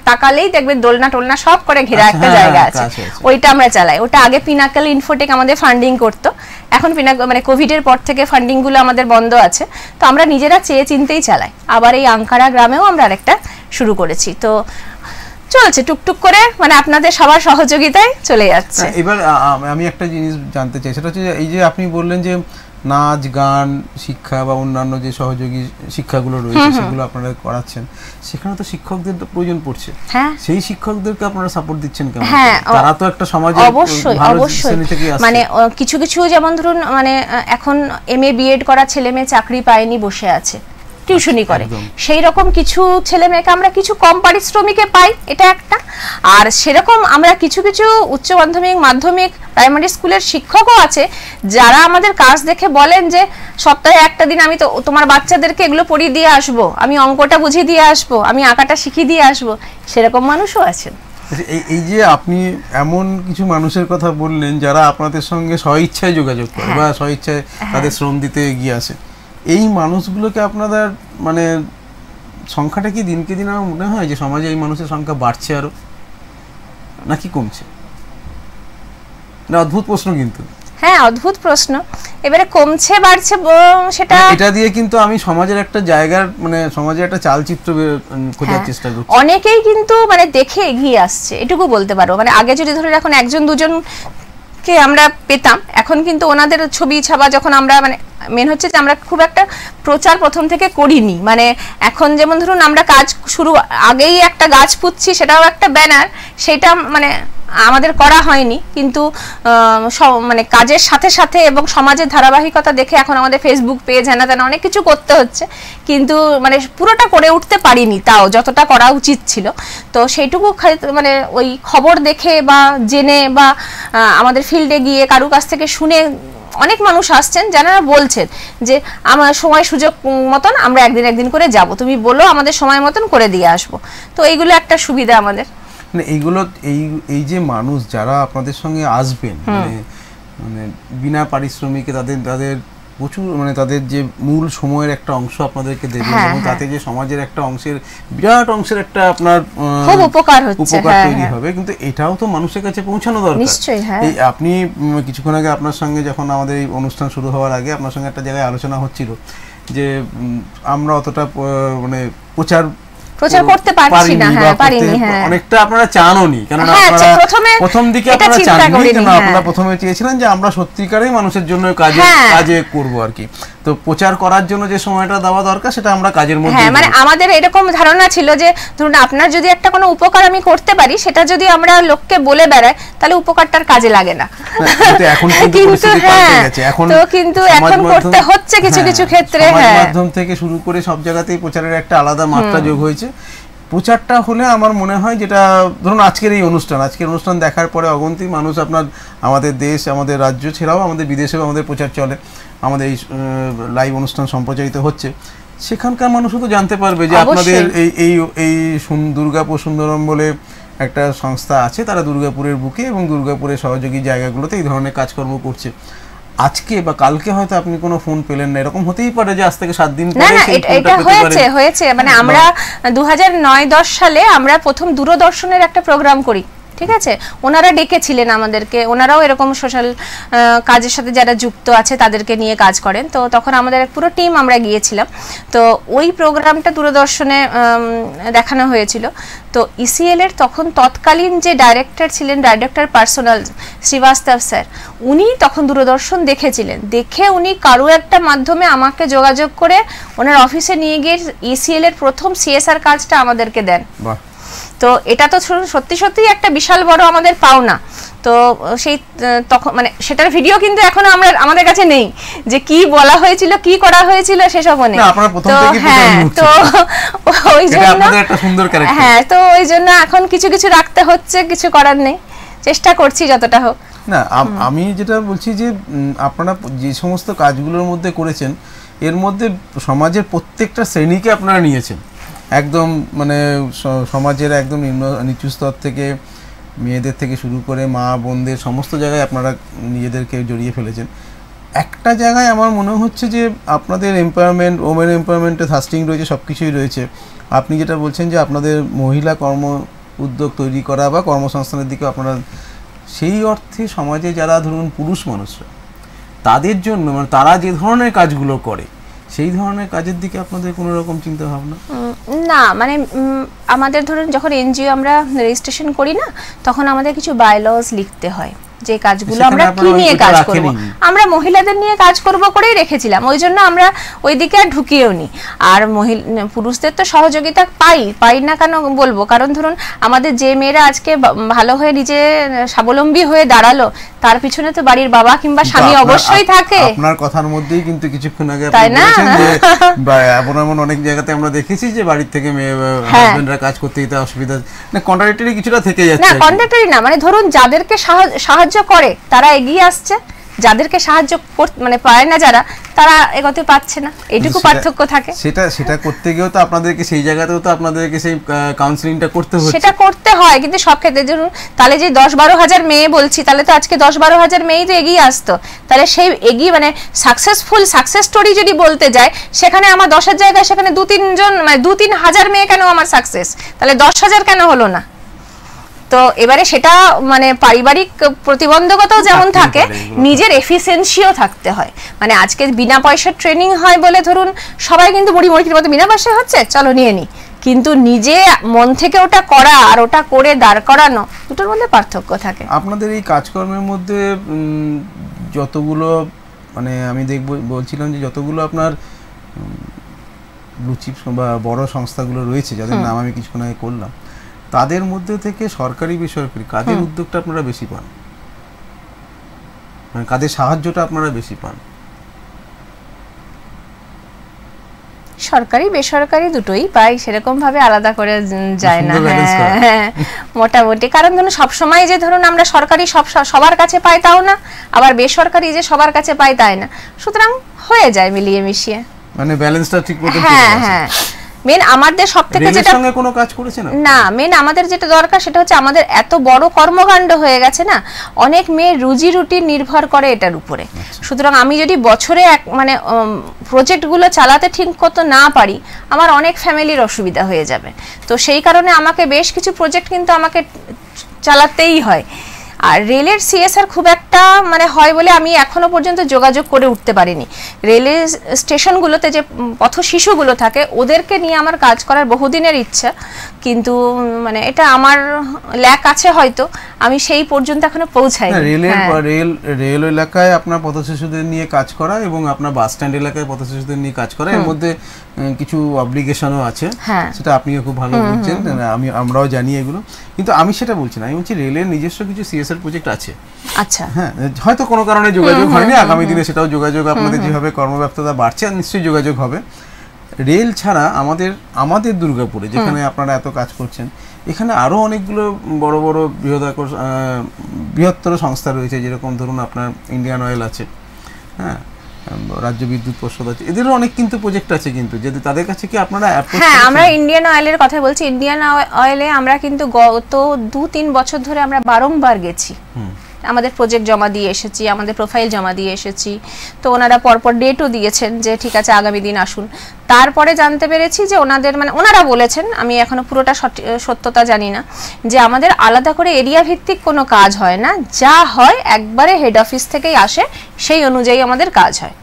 তাকালেই দেখবেন দোলনা টোলনা সব করে ঘেরা একটা জায়গা আছে, ওইটা আমরা চালাই। ওটা আগে পিনাকল ইনফোটেক আমাদের ফান্ডিং করতো, এখন মানে কোভিডের পর থেকে ফান্ডিং গুলো আমাদের বন্ধ আছে, তো আমরা নিজেরা চেয়ে চিনতেই চালাই। আবার এই আঙ্কারা গ্রামেও আমরা আরেকটা শুরু করেছি। তো চলছে টুকটুক করে, মানে আপনাদের সবার সহযোগিতায় চলে যাচ্ছে। এবার আমি একটা জিনিস জানতে চাই, সেটা হচ্ছে এই যে আপনি বললেন যে নাচ গান শিক্ষা বা অন্যান্য যে সহযোগী শিক্ষাগুলো রয়েছে সেগুলো আপনারা করাচ্ছেন, সেখানে তো শিক্ষকদের প্রয়োজন পড়ছে। হ্যাঁ, সেই শিক্ষকদেরকে আপনারা সাপোর্ট দিচ্ছেন কেমন? হ্যাঁ, তারা তো একটা সমাজে অবশ্যই মানে কিছু কিছু যেমন ধরুন মানে এখন MA BEd করা ছেলে মেয়ে চাকরি পায়নি, বসে আছে, টিউশনি করে, সেই রকম কিছু ছেলে মেয়েকে আমরা কিছু কম পারিশ্রমিকে পাই, এটা একটা। আর সেরকম আমরা কিছু কিছু উচ্চ মাধ্যমিক মাধ্যমিক প্রাইমারি স্কুলের শিক্ষকও আছে যারা আমাদের কাজ দেখে বলেন যে সপ্তাহে একটা দিন আমি তো তোমার বাচ্চাদেরকে এগুলো পড়িয়ে দিয়ে আসবো, আমি অঙ্কটা বুঝিয়ে দিয়ে আসবো, আমি আঁকাটা শিখিয়ে দিয়ে আসবো, সেরকম মানুষও আছেন। এই যে আপনি এমন কিছু মানুষের কথা বললেন যারা আপনাদের সঙ্গে স্বইচ্ছায় যোগাযোগ করে বা স্বইচ্ছায় তাদের শ্রম দিতে এগিয়ে আসে, এই মানুষগুলোকে আপনাদের মানে সংখ্যাটা কি দিনকে দিন আমার মনে হয় যে সমাজে এই মানুষের সংখ্যা বাড়ছে আরো নাকি কমছে? না, অদ্ভুত প্রশ্ন কিন্তু। হ্যাঁ, অদ্ভুত প্রশ্ন। এবারে কমছে বাড়ছে সেটা এটা দিয়ে কিন্তু আমি সমাজের একটা জায়গার মানে সমাজের একটা চালচিত্র খোঁজার চেষ্টা করছি। অনেকেই কিন্তু মানে দেখে এগিয়ে আসছে, এটুকু বলতে পারো। মানে আগে যদি ধরে এখন একজন দুজন কে আমরা পেতাম, এখন কিন্তু ওনাদের ছবি ছাপা যখন আমরা মানে মেন হচ্ছে যে আমরা খুব একটা প্রচার প্রথম থেকে করিনি। মানে এখন যেমন ধরুন আমরা কাজ শুরু আগেই একটা গাছ পুঁতছি, সেটাও একটা ব্যানার, সেটা মানে আমাদের করা হয়নি, কিন্তু মানে কাজের সাথে সাথে এবং সমাজের ধারাবাহিকতা দেখে এখন আমাদের ফেসবুক পেজ হ্যানা তেনা অনেক কিছু করতে হচ্ছে, কিন্তু মানে পুরোটা করে উঠতে পারিনি, তাও যতটা করা উচিত ছিল। তো সেইটুকু মানে ওই খবর দেখে বা জেনে বা আমাদের ফিল্ডে গিয়ে কারু কাছ থেকে শুনে অনেক মানুষ আসছেন যারা বলছেন যে আমার সময় সুযোগ মতন আমরা একদিন করে যাব, তুমি বলো আমাদের সময় মতন করে দিয়ে আসবো। তো এইগুলো একটা সুবিধা আমাদের। মানে এইগুলো এই যে মানুষ যারা আপনাদের সঙ্গে আসবেন মানে বিনা পারিশ্রমিকে তাদের প্রচুর মানে তাদের যে মূল সময়ের একটা অংশ আপনাদেরকে দেবেন এবং তাতে যে সমাজের একটা অংশের বিরাট অংশের একটা আপনার খুব উপকার তৈরি হবে, কিন্তু এটাও তো মানুষের কাছে পৌঁছানো দরকার। নিশ্চয়ই। এই আপনি কিছুক্ষণ আগে আপনার সঙ্গে যখন আমাদের এই অনুষ্ঠান শুরু হওয়ার আগে আপনার সঙ্গে একটা জায়গায় আলোচনা হচ্ছিল যে আমরা অতটা মানে প্রচার করতে পারছি না, পারিনি, অনেকটা আপনারা চানওনি, কারণ আপনারা প্রথম দিকে আপনারা চাননি, কারণ আপনারা প্রথমে চেয়েছিলেন যে আমরা সত্যিকারেই মানুষের জন্য কাজে করব আর কি। তো প্রচার করার জন্য যে সময়টা দেওয়া দরকার সেটা আমরা কাজের মধ্যে, মানে আমাদের এরকম ধারণা ছিল যে ধরুন আপনার যদি একটা কোনো উপকার আমি করতে পারি, সেটা যদি আমরা লোককে বলে বেড়াই তাহলে উপকারটার কাজে লাগে না। এখন কিন্তু পরিস্থিতি পাল্টে গেছে, কিন্তু এখন করতে হচ্ছে কিছু কিছু ক্ষেত্রে। মাধ্যম থেকে শুরু করে সব জায়গাতেই প্রচারের একটা আলাদা মাত্রা যোগ হয়েছে। প্রচারটা হলে আমার মনে হয়, যেটা ধরুন আজকের অনুষ্ঠান দেখার পরে অগন্তি মানুষ আপনার আমাদের দেশ, আমাদের রাজ্য ছাড়াও আমাদের বিদেশেও আমাদের প্রচার চলে, আমাদের এই লাইভ অনুষ্ঠান সম্প্রচারিত হচ্ছে, সেখানকার মানুষও তো জানতে পারবে যে আপনাদের এই দুর্গাপুর সুন্দরম বলে একটা সংস্থা আছে, তারা দুর্গাপুরের বুকে এবং দুর্গাপুরের সহযোগী জায়গাগুলোতে এই ধরনের কাজকর্ম করছে। আজকে বা কালকে হয়তো আপনি কোনো ফোন পেলেন না, এরকম হতেই পারে যে আজ থেকে 7 দিন পরে এটা হয়েছে। মানে আমরা 2009-10 সালে আমরা প্রথম দূরদর্শনের একটা প্রোগ্রাম করি, ঠিক আছে, ওনারা ডেকেছিলেন আমাদেরকে, ওনারাও এরকম সোশ্যাল কাজের সাথে যারা যুক্ত আছে তাদেরকে নিয়ে কাজ করেন। তো তখন আমাদের পুরো টিম আমরা গিয়েছিলাম। তো ওই প্রোগ্রামটা দূরদর্শনে দেখানো হয়েছিল। তো ইসিএল এর তখন তৎকালীন যে ডাইরেক্টর ছিলেন, ডাইরেক্টর পার্সোনাল শ্রীবাস্তব স্যার, উনি তখন দূরদর্শন দেখেছিলেন, দেখে উনি কারো একটা মাধ্যমে আমাকে যোগাযোগ করে ওনার অফিসে নিয়ে গিয়ে ইসিএল এর প্রথম সিএসআর কাজটা আমাদেরকে দেন। তো এটা তো সত্যি সত্যি একটা বিশাল বড় আমাদের পাওনা। তো সেই তখন মানে সেটার ভিডিও কিন্তু এখনো আমাদের কাছে নেই, যে কি বলা হয়েছিল, কি করা হয়েছিল সেসবও নেই। তো ওই জন্য তো ওই জন্য এখন কিছু কিছু রাখতে হচ্ছে, কিছু করার নেই, চেষ্টা করছি যতটা হোক। না, আমি যেটা বলছি যে আপনারা যে সমস্ত কাজগুলোর মধ্যে করেছেন, এর মধ্যে সমাজের প্রত্যেকটা শ্রেণীকে আপনারা নিয়েছেন, একদম মানে সমাজের একদম নিচু স্তর থেকে মেয়েদের থেকে শুরু করে মা বোনদের সমস্ত জায়গায় আপনারা নিজেদেরকে জড়িয়ে ফেলেছেন। একটা জায়গায় আমার মনে হচ্ছে যে আপনাদের এমপাওয়ারমেন্ট, ওমেন এমপাওয়ারমেন্টে থাস্টিং রয়েছে, সব কিছুই রয়েছে। আপনি যেটা বলছেন যে আপনাদের মহিলা কর্ম উদ্যোগ তৈরি করা বা কর্মসংস্থানের দিকে আপনারা, সেই অর্থে সমাজে যারা ধরুন পুরুষ মানুষরা, তাদের জন্য মানে তারা যে ধরনের কাজগুলো করে সেই ধরনের কাজের দিকে আপনাদের কোনো রকম চিন্তা ভাবনা? না, মানে আমাদের ধরুন যখন এনজিও আমরা রেজিস্ট্রেশন করি না, তখন আমাদের কিছু বায়োলজ লিখতে হয়, যে কাজগুলো আমরা কি নিয়ে কাজ করব, আমরা মহিলাদের নিয়ে কাজ করব করেই রেখেছিলাম। ওই জন্য আমরা ওই দিকে আর ঢুকিয়েও নি। আর পুরুষদের তো সহযোগিতা পাই না কেন বলবো, কারণ ধরুন আমাদের যে মেয়েরা আজকে ভালো হয়ে নিজে স্বাবলম্বী হয়ে দাঁড়ালো, তার পিছনে তো বাড়ির বাবা কিংবা স্বামী অবশ্যই থাকে। আপনার কথার মধ্যেই কিন্তু কিছুক্ষণ আগে আপনি বলেছেন যে এমন অনেক জায়গাতে আমরা দেখেছি যে বাড়ির থেকে মেয়ে হাজবেন্ডরা কাজ করতে দিতে অসুবিধা, না কন্ট্রাডিক্টরি কিছুটা থেকে যাচ্ছে। না, কন্ট্রাডিক্টরি না, মানে ধরুন যাদেরকে সাহায্য করে তারা এগিয়ে আসছে, যাদেরকে সাহায্য মানে পায় না যারা, তারা এগোতে পারছে না, এইটুকু পার্থক্য থাকে। সেটা করতে গিয়েও তো আপনাদেরকে সেই জায়গাতেও তো আপনাদেরকে সেই কাউন্সেলিংটা করতে হচ্ছে। সেটা করতে হয়, কিন্তু সব ক্ষেত্রে ধরুন তাহলে যে 10-12 হাজার মেয়ে বলছি, তাহলে তো আজকে 10-12 হাজার মেয়েই তো এগিয়ে আসতো। তাহলে সেই এগিয়ে মানে সাকসেস স্টোরি যদি বলতে যায়, সেখানে আমার 10-এর জায়গায় সেখানে 2-3 মানে 2-3 হাজার মেয়ে কেন আমার সাকসেস, তাহলে 10,000 কেন হলো না? তো এবারে সেটা মানে পারিবারিক প্রতিবন্ধকতাও যেমন থাকে, নিজের এফিসিয়েন্সিও থাকতে হয়। মানে আজকে বিনা পয়সার ট্রেনিং হয় বলে ধরুন সবাই কিন্তু মুড়ির মতো বিনা পয়সায় হচ্ছে, চলো নিয়ে নি, কিন্তু নিজে মন থেকে ওটা করা আর ওটা করে দাঁড় করানো, দুটোর মধ্যে পার্থক্য থাকে। আপনাদের এই কাজকর্মের মধ্যে যতগুলো মানে আমি বলছিলাম যে যতগুলো আপনার ব্লু চিপ বা বড় সংস্থাগুলো রয়েছে, যাদের নাম আমি কিছুক্ষণ আগে করলাম, তাদের মধ্যে থেকে সরকারি বেসরকারি কাজের উদ্যোগটা আপনারা বেশি পান, মানে কাজের সাহায্যটা আপনারা বেশি পান? সরকারি বেসরকারি দুটোই পাই, সেরকম ভাবে আলাদা করে যায় না। মোটামুটি, কারণ ধরুন সবসময় যে ধরুন আমরা সরকারি সবার কাছে পাই তাও না, আবার বেসরকারি যে সবার কাছে পাই তাই না, সুতরাং হয়ে যায় মিলিয়ে মিশিয়ে, মানে ব্যালেন্সটা ঠিক মতো। হ্যাঁ, মেন আমাদের সবথেকে যেটা সঙ্গে কোনো কাজ করেছে না, মেন আমাদের যেটা দরকার সেটা হচ্ছে আমাদের এত বড় কর্মকাণ্ড হয়ে গেছে না, অনেক মেয়ের রুজি রুটি নির্ভর করে এটার উপরে। সুতরাং আমি যদি বছরে মানে প্রজেক্টগুলো চালাতে ঠিক মতো না পারি, আমার অনেক ফ্যামিলির অসুবিধা হয়ে যাবে। তো সেই কারণে আমাকে বেশ কিছু প্রজেক্ট কিন্তু আমাকে চালাতেই হয়। আর রেলের সিএসআর খুব একটা মানে হয় বলে আমি এখনো পর্যন্ত যোগাযোগ করে উঠতে পারিনি। রেলের স্টেশনগুলোতে যে পথ শিশুগুলো থাকে ওদেরকে নিয়ে আমার কাজ করার বহুদিনের ইচ্ছা, কিন্তু মানে এটা আমার ল্যাক আছে, হয়তো আমি সেই পর্যন্ত এখনো পৌঁছাইনি। রেল এলাকায় আপনার পথ শিশুদের নিয়ে কাজ করা এবং আপনার বাস স্ট্যান্ড এলাকায় পথ শিশুদের নিয়ে কাজ করা, এর মধ্যে কিছু অব্লিগেশনও আছে, সেটা আপনিও খুব ভালো বলছেন, আমরাও জানি এগুলো। কিন্তু আমি সেটা বলছি না, আমি বলছি রেলের নিজস্ব কিছু সিএসআর প্রজেক্ট আছে। আচ্ছা, হ্যাঁ, হয়তো কোনো কারণে যোগাযোগ হয়নি, আগামী দিনে সেটাও যোগাযোগ, আপনাদের যেভাবে কর্মব্যস্ততা বাড়ছে নিশ্চয়ই যোগাযোগ হবে। রেল ছাড়া আমাদের দুর্গাপুরে যেখানে আপনারা এত কাজ করছেন, এখানে আরো অনেকগুলো বড় বড় বৃহত্তর সংস্থা রয়েছে, যেরকম ধরুন আপনার ইন্ডিয়ান অয়েল আছে, হ্যাঁ, রাজ্য বিদ্যুৎ পর্ষদ আছে, এদেরও অনেক কিন্তু প্রজেক্ট আছে। কিন্তু যদি তাদের কাছে কি আপনারা হ্যাঁ, আমরা ইন্ডিয়ান অয়েলের কথা বলছি। ইন্ডিয়ান অয়েলে আমরা কিন্তু গত 2-3 বছর ধরে আমরা বারংবার গেছি, আমাদের প্রজেক্ট জমা দিয়ে এসেছি, আমাদের প্রোফাইল জমা দিয়ে এসেছি। তো ওনারা পরপর ডেটও দিয়েছেন যে ঠিক আছে আগামী দিন আসুন। তারপরে জানতে পেরেছি যে ওনারা বলেছেন, আমি এখনো পুরোটা সত্যতা জানি না, যে আমাদের আলাদা করে এরিয়া ভিত্তিক কোনো কাজ হয় না, যা হয় একবারে হেড অফিস থেকেই আসে, সেই অনুযায়ী আমাদের কাজ হয়।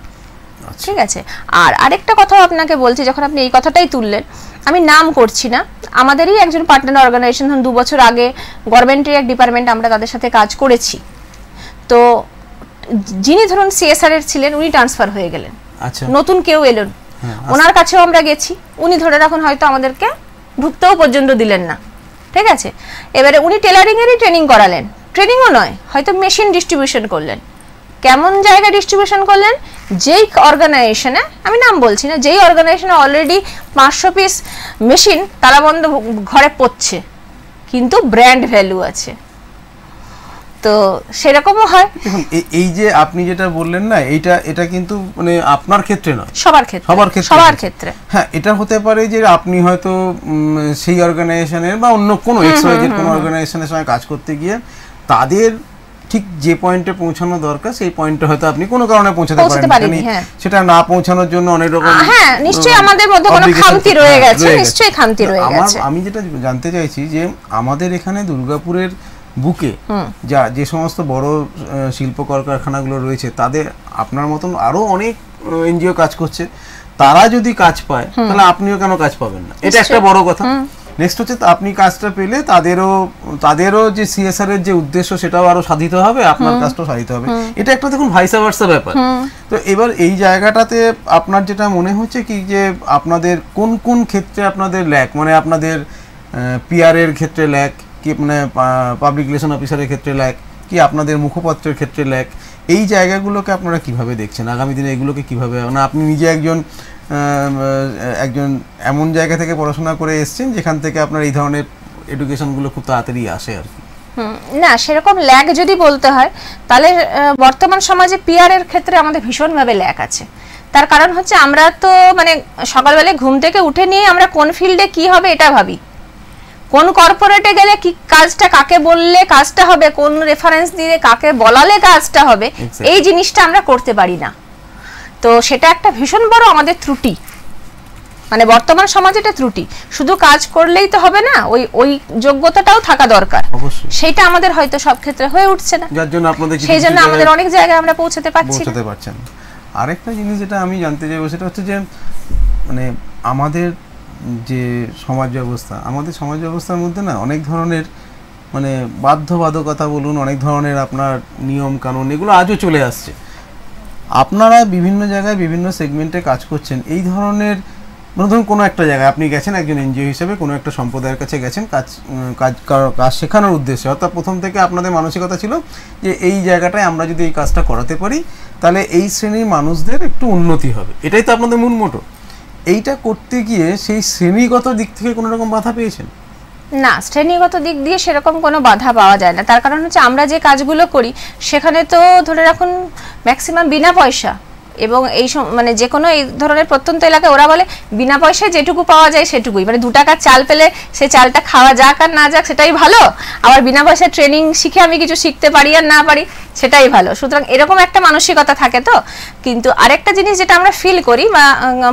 ঠিক আছে। আর আরেকটা কথা আপনাকে বলছি, যখন আপনি এই কথাটাই তুললেন, আমি নাম করছি না, আমাদেরই একজন পার্টনার অর্গানাইজেশন, 2 বছর আগে গভর্নমেন্টের এক ডিপার্টমেন্ট, আমরা তাদের সাথে কাজ করেছি। তো যিনি ধরুন সিএসআর এর ছিলেন, উনি ট্রান্সফার হয়ে গেলেন, নতুন কেউ এলেন, ওনার কাছেও আমরা গেছি, উনি ধরে রাখুন হয়তো আমাদেরকে ঢুকতেও পর্যন্ত দিলেন না। ঠিক আছে। এবারে উনি টেলারিং এরই ট্রেনিং করালেন, ট্রেনিংও নয়, হয়তো মেশিন ডিস্ট্রিবিউশন করলেন। কেমন জায়গায় ডিস্ট্রিবিউশন করলেন? যেই অর্গানাইজেশনে, আমি নাম বলছি না, যেই অর্গানাইজেশনে অলরেডি 500 পিস মেশিন তালাবন্ধ ঘরে পড়ছে, কিন্তু ব্র্যান্ড ভ্যালু আছে, তো সেরকমও হয়। এই যে আপনি যেটা বললেন না, এটা কিন্তু মানে আপনার ক্ষেত্রে নয়, সবার ক্ষেত্রে। হ্যাঁ, এটা হতে পারে যে আপনি হয়তো সেই অর্গানাইজেশনের বা অন্য কোনো এক্সওয়াইজেড কোনো অর্গানাইজেশনের সঙ্গে কাজ করতে গিয়ে তাদের ঠিক যে পয়েন্টে পৌঁছানো দরকার সেই পয়েন্টে হয়তো আপনি কোনো কারণে পৌঁছাতে পারেননি, সেটা না পৌঁছানোর জন্য অনেক রকম, হ্যাঁ নিশ্চয়ই আমাদের মধ্যে কোনো খামতি রয়ে গেছে, নিশ্চয়ই খামতি রয়ে গেছে। আমি যেটা জানতে চাইছি যে আমাদের এখানে দুর্গাপুরের বুকে যে সমস্ত বড় শিল্প কলকারখানাগুলো রয়েছে, তাদের আপনার মতন আরো অনেক এনজিও কাজ করছে, তারা যদি কাজ পায় তাহলে আপনিও কেন কাজ পাবেন না? এটা একটা বড় কথা। নেক্সট হচ্ছে আপনি কাজটা পেলে তাদেরও যে সিএসআর এর যে উদ্দেশ্য সেটাও আরো সাধিত হবে, আপনার কাজটাও সাধিত হবে। এটা একটা দেখুন ভাইসা ভার্সা ব্যাপার। তো এবার এই জায়গাটাতে আপনার যেটা মনে হচ্ছে কি, যে আপনাদের কোন কোন ক্ষেত্রে আপনাদের ল্যাক, মানে আপনাদের পিআর এর ক্ষেত্রে ল্যাক কি, মানে পাবলিক রিলেশন অফিসারের ক্ষেত্রে ল্যাক কি, আপনাদের মুখপত্রের ক্ষেত্রে ল্যাক, এই জায়গাগুলোকে আপনারা কিভাবে দেখছেন? আগামী দিনে এগুলোকে কিভাবে, মানে আপনি নিজে একজন এমন জায়গা থেকে পড়াশোনা করে এসেছেন যেখান থেকে আপনার এই ধরনের এডুকেশনগুলো খুব তাড়াতাড়ি আসে আর কি। না, সেরকম ল্যাক যদি বলতে হয় তাহলে বর্তমান সমাজে পিআর এর ক্ষেত্রে আমাদের ভীষণভাবে ল্যাক আছে। তার কারণ হচ্ছে আমরা তো মানে সকালবেলায় ঘুম থেকে উঠে নিয়ে আমরা কোন ফিল্ডে কি হবে এটা ভাবি, কোন কর্পোরেটে গেলে কি কাজটা কাকে বললে কাজটা হবে, কোন রেফারেন্স দিয়ে কাকে বলালে কাজটা হবে, এই জিনিসটা আমরা করতে পারি না। তো সেটা একটা ভীষণ বড় আমাদের ত্রুটি, মানে বর্তমান সমাজে এটা ত্রুটি। শুধু কাজ করলেই তো হবে না, ওই যোগ্যতাটাও থাকা দরকার, সেটা আমাদের হয়তো সব ক্ষেত্রে হয়ে উঠছে না, যার জন্য আপনাদের সেই জন্য আমাদের অনেক জায়গায় আমরা পৌঁছাতে পারছেন। আরেকটা জিনিস যেটা আমি জানতে চাইবো সেটা হচ্ছে যে মানে আমাদের যে সমাজ ব্যবস্থার মধ্যে না অনেক ধরনের মানে বাধ্যবাধকতা বলুন, অনেক ধরনের আপনার নিয়ম কানুন, এগুলো আজও চলে আসছে। আপনারা বিভিন্ন জায়গায় বিভিন্ন সেগমেন্টে কাজ করছেন, এই ধরনের মানে ধরুন কোনো একটা জায়গায় আপনি গেছেন একজন এনজিও হিসেবে, কোনো একটা সম্প্রদায়ের কাছে গেছেন কাজ শেখানোর উদ্দেশ্যে, অর্থাৎ প্রথম থেকে আপনাদের মানসিকতা ছিল যে এই জায়গাটায় আমরা যদি এই কাজটা করাতে পারি তাহলে এই শ্রেণীর মানুষদের একটু উন্নতি হবে, এটাই তো আপনাদের মূল মোটো। এইটা করতে গিয়ে সেই শ্রেণীগত দিক থেকে কোনো রকম বাধা পেয়েছেন? না, শ্রেণীগত দিক দিয়ে সেরকম কোনো বাধা পাওয়া যায় না। তার কারণ হচ্ছে আমরা যে কাজগুলো করি সেখানে তো ধরে রাখুন ম্যাক্সিমাম বিনা পয়সা, এবং এই মানে যে কোনো এই ধরনের প্রত্যন্ত এলাকায় ওরা বলে বিনা পয়সায় যেটুকু পাওয়া যায় সেটুকুই, মানে 2 টাকার চাল পেলে সে চালটা খাওয়া যাক আর না যাক সেটাই ভালো, আবার বিনা পয়সায় ট্রেনিং শিখে আমি কিছু শিখতে পারি আর না পারি সেটাই ভালো। সুতরাং এরকম একটা মানসিকতা থাকে। তো কিন্তু আরেকটা জিনিস যেটা আমরা ফিল করি বা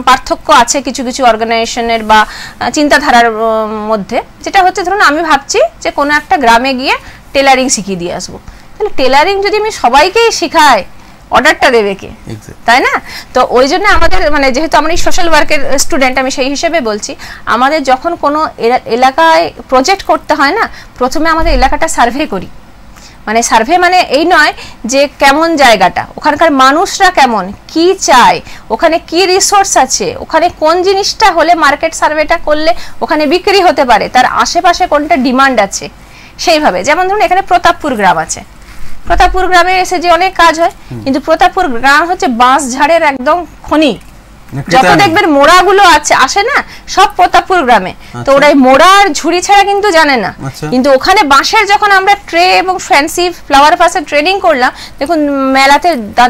পার্থক্য আছে কিছু কিছু অর্গানাইজেশনের বা চিন্তাধারার মধ্যে, যেটা হচ্ছে ধরুন আমি ভাবছি যে কোনো একটা গ্রামে গিয়ে টেলারিং শিখিয়ে দিয়ে আসবো, তাহলে টেলারিং যদি আমি সবাইকেই শেখাই অর্ডারটা দেবে কে, তাই না? তো ওই জন্য আমাদের মানে যেহেতু আমরা সোশ্যাল ওয়ার্কের স্টুডেন্ট, আমি সেই হিসেবে বলছি আমাদের যখন কোনো এলাকায় প্রজেক্ট করতে হয় না, প্রথমে আমাদের এলাকাটা সার্ভে করি। মানে সার্ভে মানে এই নয় যে কেমন জায়গাটা, ওখানকার মানুষরা কেমন, কি চায়, ওখানে কি রিসোর্স আছে, ওখানে কোন জিনিসটা হলে মার্কেট সার্ভেটা করলে ওখানে বিক্রি হতে পারে, তার আশেপাশে কোনটা ডিমান্ড আছে সেইভাবে। যেমন ধরুন এখানে প্রতাপপুর গ্রাম আছে, প্রতাপপুর গ্রামে এসে যে অনেক কাজ হয়, কিন্তু প্রতাপপুর গ্রাম হচ্ছে বাঁশ ঝাড়ের একদম খনি, যত দেখবেন মোড়াগুলো আছে আসে না সব প্রতাপপুর গ্রামে, তো ওরা মোড়ার ঝুড়ি ছাড়া কিন্তু জানে না। কিন্তু ওখানে বাঁশের যখন আমরা ট্রে এবং ফ্যান্সি ফ্লাওয়ার ভাসের ট্রেনিং করলাম, দেখুন মেলাতে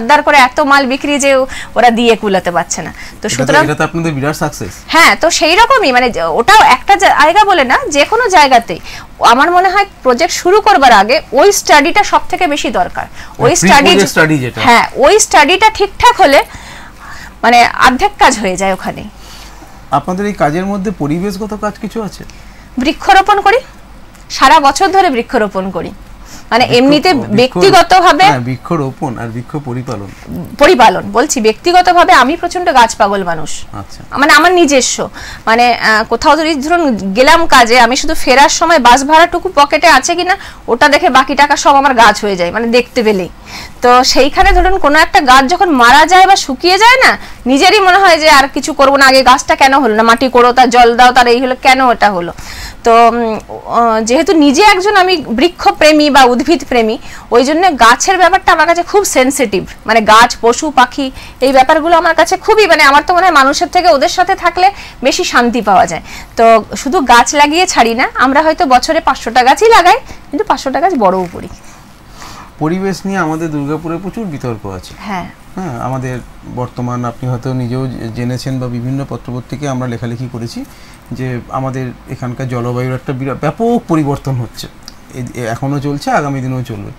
দাঁড় করে এত মাল বিক্রি যে ওরা দিয়ে কুলাতে পারছে না। তো সুতরাং এটা তো আপনাদের বিরাট সাকসেস। হ্যাঁ, তো সেই রকমই মানে ওটাও একটা জায়গা বলে না, যে কোনো জায়গাতেই আমার মনে হয় প্রজেক্ট শুরু করবার আগে ওই স্টাডিটা সবথেকে বেশি দরকার। ওই স্টাডি যেটা, হ্যাঁ ওই স্টাডিটা ঠিকঠাক হলে মানে অর্ধেক কাজ হয়ে যায় ওখানে। আপনাদের এই কাজের মধ্যে পরিবেশগত কাজ কিছু আছে? বৃক্ষরোপণ করি, সারা বছর ধরে বৃক্ষরোপণ করি। মানে এমনিতে ব্যক্তিগতভাবে বৃক্ষরোপণ আর বৃক্ষ পরিপালন বলছি, ব্যক্তিগতভাবে আমি প্রচন্ড গাছ পাগল মানুষ। আচ্ছা, মানে আমার নিজস্ব মানে কোথাও যদি ধরুন গেলাম কাজে, আমি শুধু ফেরার সময় বাস ভাড়াটুকু পকেটে আছে কিনা ওটা দেখে বাকি টাকা সব আমার গাছ হয়ে যায়, মানে দেখতে পেলেই। তো সেইখানে ধরুন কোনো একটা গাছ যখন মারা যায় বা শুকিয়ে যায় না, নিজেরই মনে হয় যে আর কিছু করবো না, আগে গাছটা কেন হলো না, মাটি করো, তার জল দাও, তার এই হলো কেন ওটা হলো। তো যেহেতু নিজে একজন আমি বৃক্ষ প্রেমী বা উদ্ভিদ প্রেমী, ওই জন্য গাছের ব্যাপারটা আমার কাছে খুব সেন্সিটিভ। মানে গাছ, পশু পাখি এই ব্যাপারগুলো আমার কাছে খুবই, মানে আমার তো মনে হয় মানুষের থেকে ওদের সাথে থাকলে বেশি শান্তি পাওয়া যায়। তো শুধু গাছ লাগিয়ে ছাড়ি না, আমরা হয়তো বছরে 500টা গাছই লাগাই, কিন্তু 500টা গাছ বড়ও করি। পরিবেশ নিয়ে আমাদের দুর্গাপুরে প্রচুর বিতর্ক আছে। হ্যাঁ হ্যাঁ, আমাদের বর্তমান আপনি হয়তো নিজেও জেনেছেন বা বিভিন্ন পত্রপত্রিকায় আমরা লেখালেখি করেছি যে আমাদের এখানকার জলবায়ুর একটা ব্যাপক পরিবর্তন হচ্ছে, এখনও চলছে, আগামী দিনেও চলবে।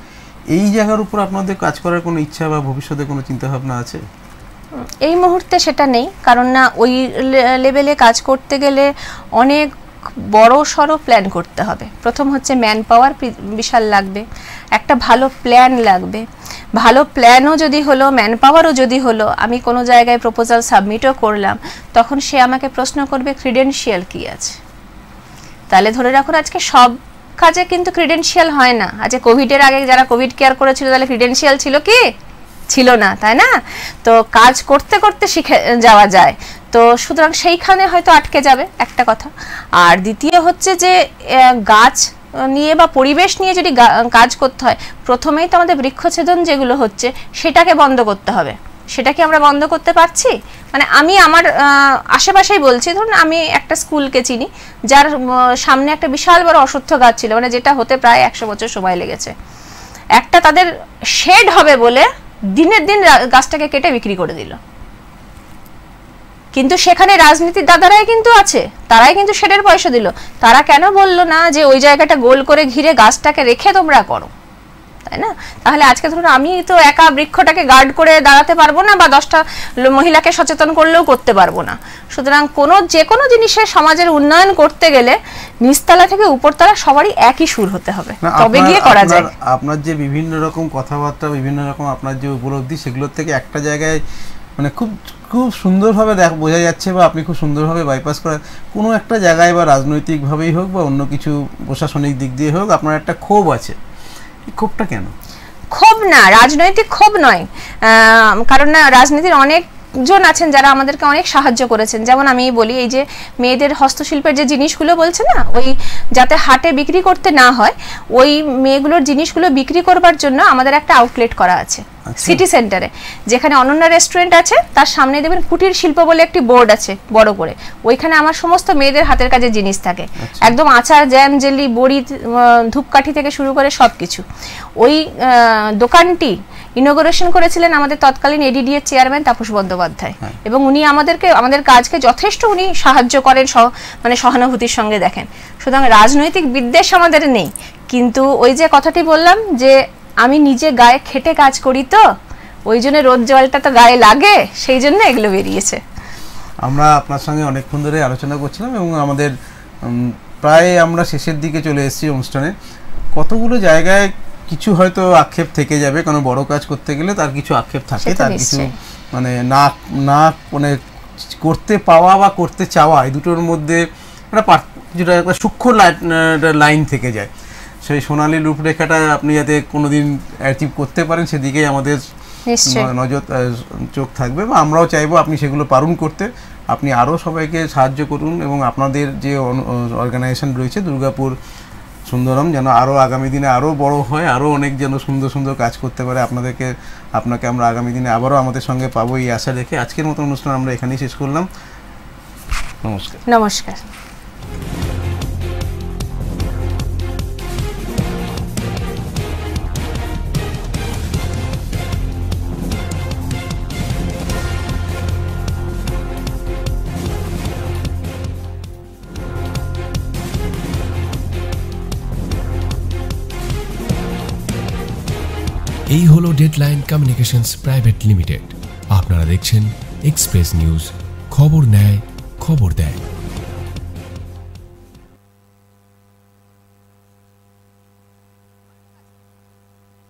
এই জায়গার উপর আপনাদের কাজ করার কোনো ইচ্ছা বা ভবিষ্যতে কোনো চিন্তাভাবনা আছে? এই মুহূর্তে সেটা নেই, কারণ না ওই লেভেলে কাজ করতে গেলে অনেক বড় সড়ো প্ল্যান করতে হবে। প্রথম হচ্ছে ম্যান পাওয়ার বিশাল লাগবে, একটা ভালো প্ল্যান লাগবে। ভালো প্ল্যানও যদি হলো, ম্যান পাওয়ারও যদি হলো, আমি কোনো জায়গায় প্রপোজাল সাবমিটও করলাম, তখন সে আমাকে প্রশ্ন করবে ক্রিডেন্সিয়াল কি আছে। তাহলে ধরে রাখুন আজকে সব কাজে কিন্তু ক্রিডেন্সিয়াল হয় না। আজকে কোভিডের আগে যারা কোভিড কেয়ার করেছিল তাহলে ক্রিডেন্সিয়াল ছিল কি? ছিল না, তাই না? তো কাজ করতে করতে শিখে যাওয়া যায়। তো সুতরাং সেইখানে হয়তো আটকে যাবে একটা কথা। আর দ্বিতীয় হচ্ছে যে গাছ নিয়ে বা পরিবেশ নিয়ে যদি কাজ করতে হয়, প্রথমেই তো আমাদের বৃক্ষছেদন যেগুলো হচ্ছে সেটাকে বন্ধ করতে হবে। সেটা কি আমরা বন্ধ করতে পারছি? মানে আমি আমার আশেপাশেই বলছি, ধরুন আমি একটা স্কুলকে চিনি যার সামনে একটা বিশাল বড় অশ্বত্থ গাছ ছিল, মানে যেটা হতে প্রায় 100 বছর সময় লেগেছে। একটা তাদের শেড হবে বলে দিনের দিন গাছটাকে কেটে বিক্রি করে দিল। কিন্তু সেখানে রাজনীতির দাদারাই কিন্তু আছে, তারাই কিন্তু শেডের পয়সা দিল। তারা কেন বললো না যে ওই জায়গাটা গোল করে ঘিরে গাছটাকে রেখে তোমরা করো, তাই না? তাহলে আজকে ধরুন আমি তো একা বৃক্ষটাকে গার্ড করে দাঁড়াতে পারবো না, বা 10টা মহিলাকে সচেতন করলেও করতে পারবো না। সুতরাং যে কোনো জিনিসের সমাজের উন্নয়ন করতে গেলে নিচতলা থেকে উপরতলা সবারই একই সুর হতে হবে, তবে গিয়ে করা যায়। আপনার যে বিভিন্ন রকম কথাবার্তা, বিভিন্ন রকম আপনার যে উপলব্ধি, সেগুলোর থেকে একটা জায়গায় মানে খুব খুব সুন্দরভাবে বোঝা যাচ্ছে, বা আপনি খুব সুন্দরভাবে বাইপাস করেন কোনো একটা জায়গায়, বা রাজনৈতিকভাবেই হোক বা অন্য কিছু প্রশাসনিক দিক দিয়ে হোক, আপনার একটা ক্ষোভ আছে। এই ক্ষোভটা কেন? ক্ষোভ না, রাজনৈতিক ক্ষোভ নয়। কারণ না, রাজনীতির অনেক জন আছেন যারা আমাদেরকে অনেক সাহায্য করেছেন। যেমন আমি বলি, এই যে মেয়েদের হস্তশিল্পের যে জিনিসগুলো বলছে না, ওই যাতে হাটে বিক্রি করতে না হয়, ওই মেয়েগুলোর জিনিসগুলো বিক্রি করবার জন্য আমাদের একটা আউটলেট করা আছে সিটি সেন্টারে, যেখানে অনন্যা রেস্টুরেন্ট আছে, তার সামনে দেখবেন কুটির শিল্প বলে একটি বোর্ড আছে বড় করে। ওইখানে আমার সমস্ত মেয়েদের হাতের কাজের জিনিস থাকে, একদম আচার, জ্যাম, জেলি, বড়ি, ধূপকাঠি থেকে শুরু করে সবকিছু। ওই দোকানটি ইনোগ্রেশন করেছিলেন আমাদের তৎকালীন এডিডি এর চেয়ারম্যান তাপস বন্দ্যোপাধ্যায়, এবং উনি আমাদের কাজকে যথেষ্ট উনি সাহায্য করেন, মানে সহানুভূতির সঙ্গে দেখেন। সুতরাং রাজনৈতিক বিদ্বেষ আমাদের নেই, কিন্তু ওই যে কথাটি বললাম যে আমি নিজে গায়ে খেটে কাজ করি, তো ওই জন্য রোদ জলটা তো গায়ে লাগে, সেই জন্য এগুলো বেরিয়েছে। আমরা আপনার সঙ্গে অনেকক্ষণ ধরে আলোচনা করছিলাম এবং আমাদের প্রায় আমরা শেষের দিকে চলে এসেছি অনুষ্ঠানে। কতগুলো জায়গায় কিছু হয়তো আক্ষেপ থেকে যাবে, কারণ বড় কাজ করতে গেলে তার কিছু আক্ষেপ থাকে, তার কিছু মানে না মানে করতে পাওয়া বা করতে চাওয়া, এই দুটোর মধ্যে একটা সূক্ষ্ম লাইন থেকে যায়। সেই সোনালী রূপরেখাটা আপনি যাতে কোনোদিন অ্যাচিভ করতে পারেন সেদিকেই আমাদের নজর চোখ থাকবে, বা আমরাও চাইবো আপনি সেগুলো পালন করতে। আপনি আরও সবাইকে সাহায্য করুন এবং আপনাদের যে অর্গানাইজেশন রয়েছে দুর্গাপুর সুন্দরম যেন আরও আগামী দিনে আরও বড় হয়, আরও অনেক যেন সুন্দর সুন্দর কাজ করতে পারে। আপনাকে আমরা আগামী দিনে আবারও আমাদের সঙ্গে পাবো এই আশা রেখে আজকের মতো অনুষ্ঠান আমরা এখানেই শেষ করলাম। নমস্কার। নমস্কার। এই হলো ডেডলাইন কমিউনিকেশনস প্রাইভেট লিমিটেড। আপনারা দেখছেন এক্সপ্রেস নিউজ, খবর নেয় খবর দেয়।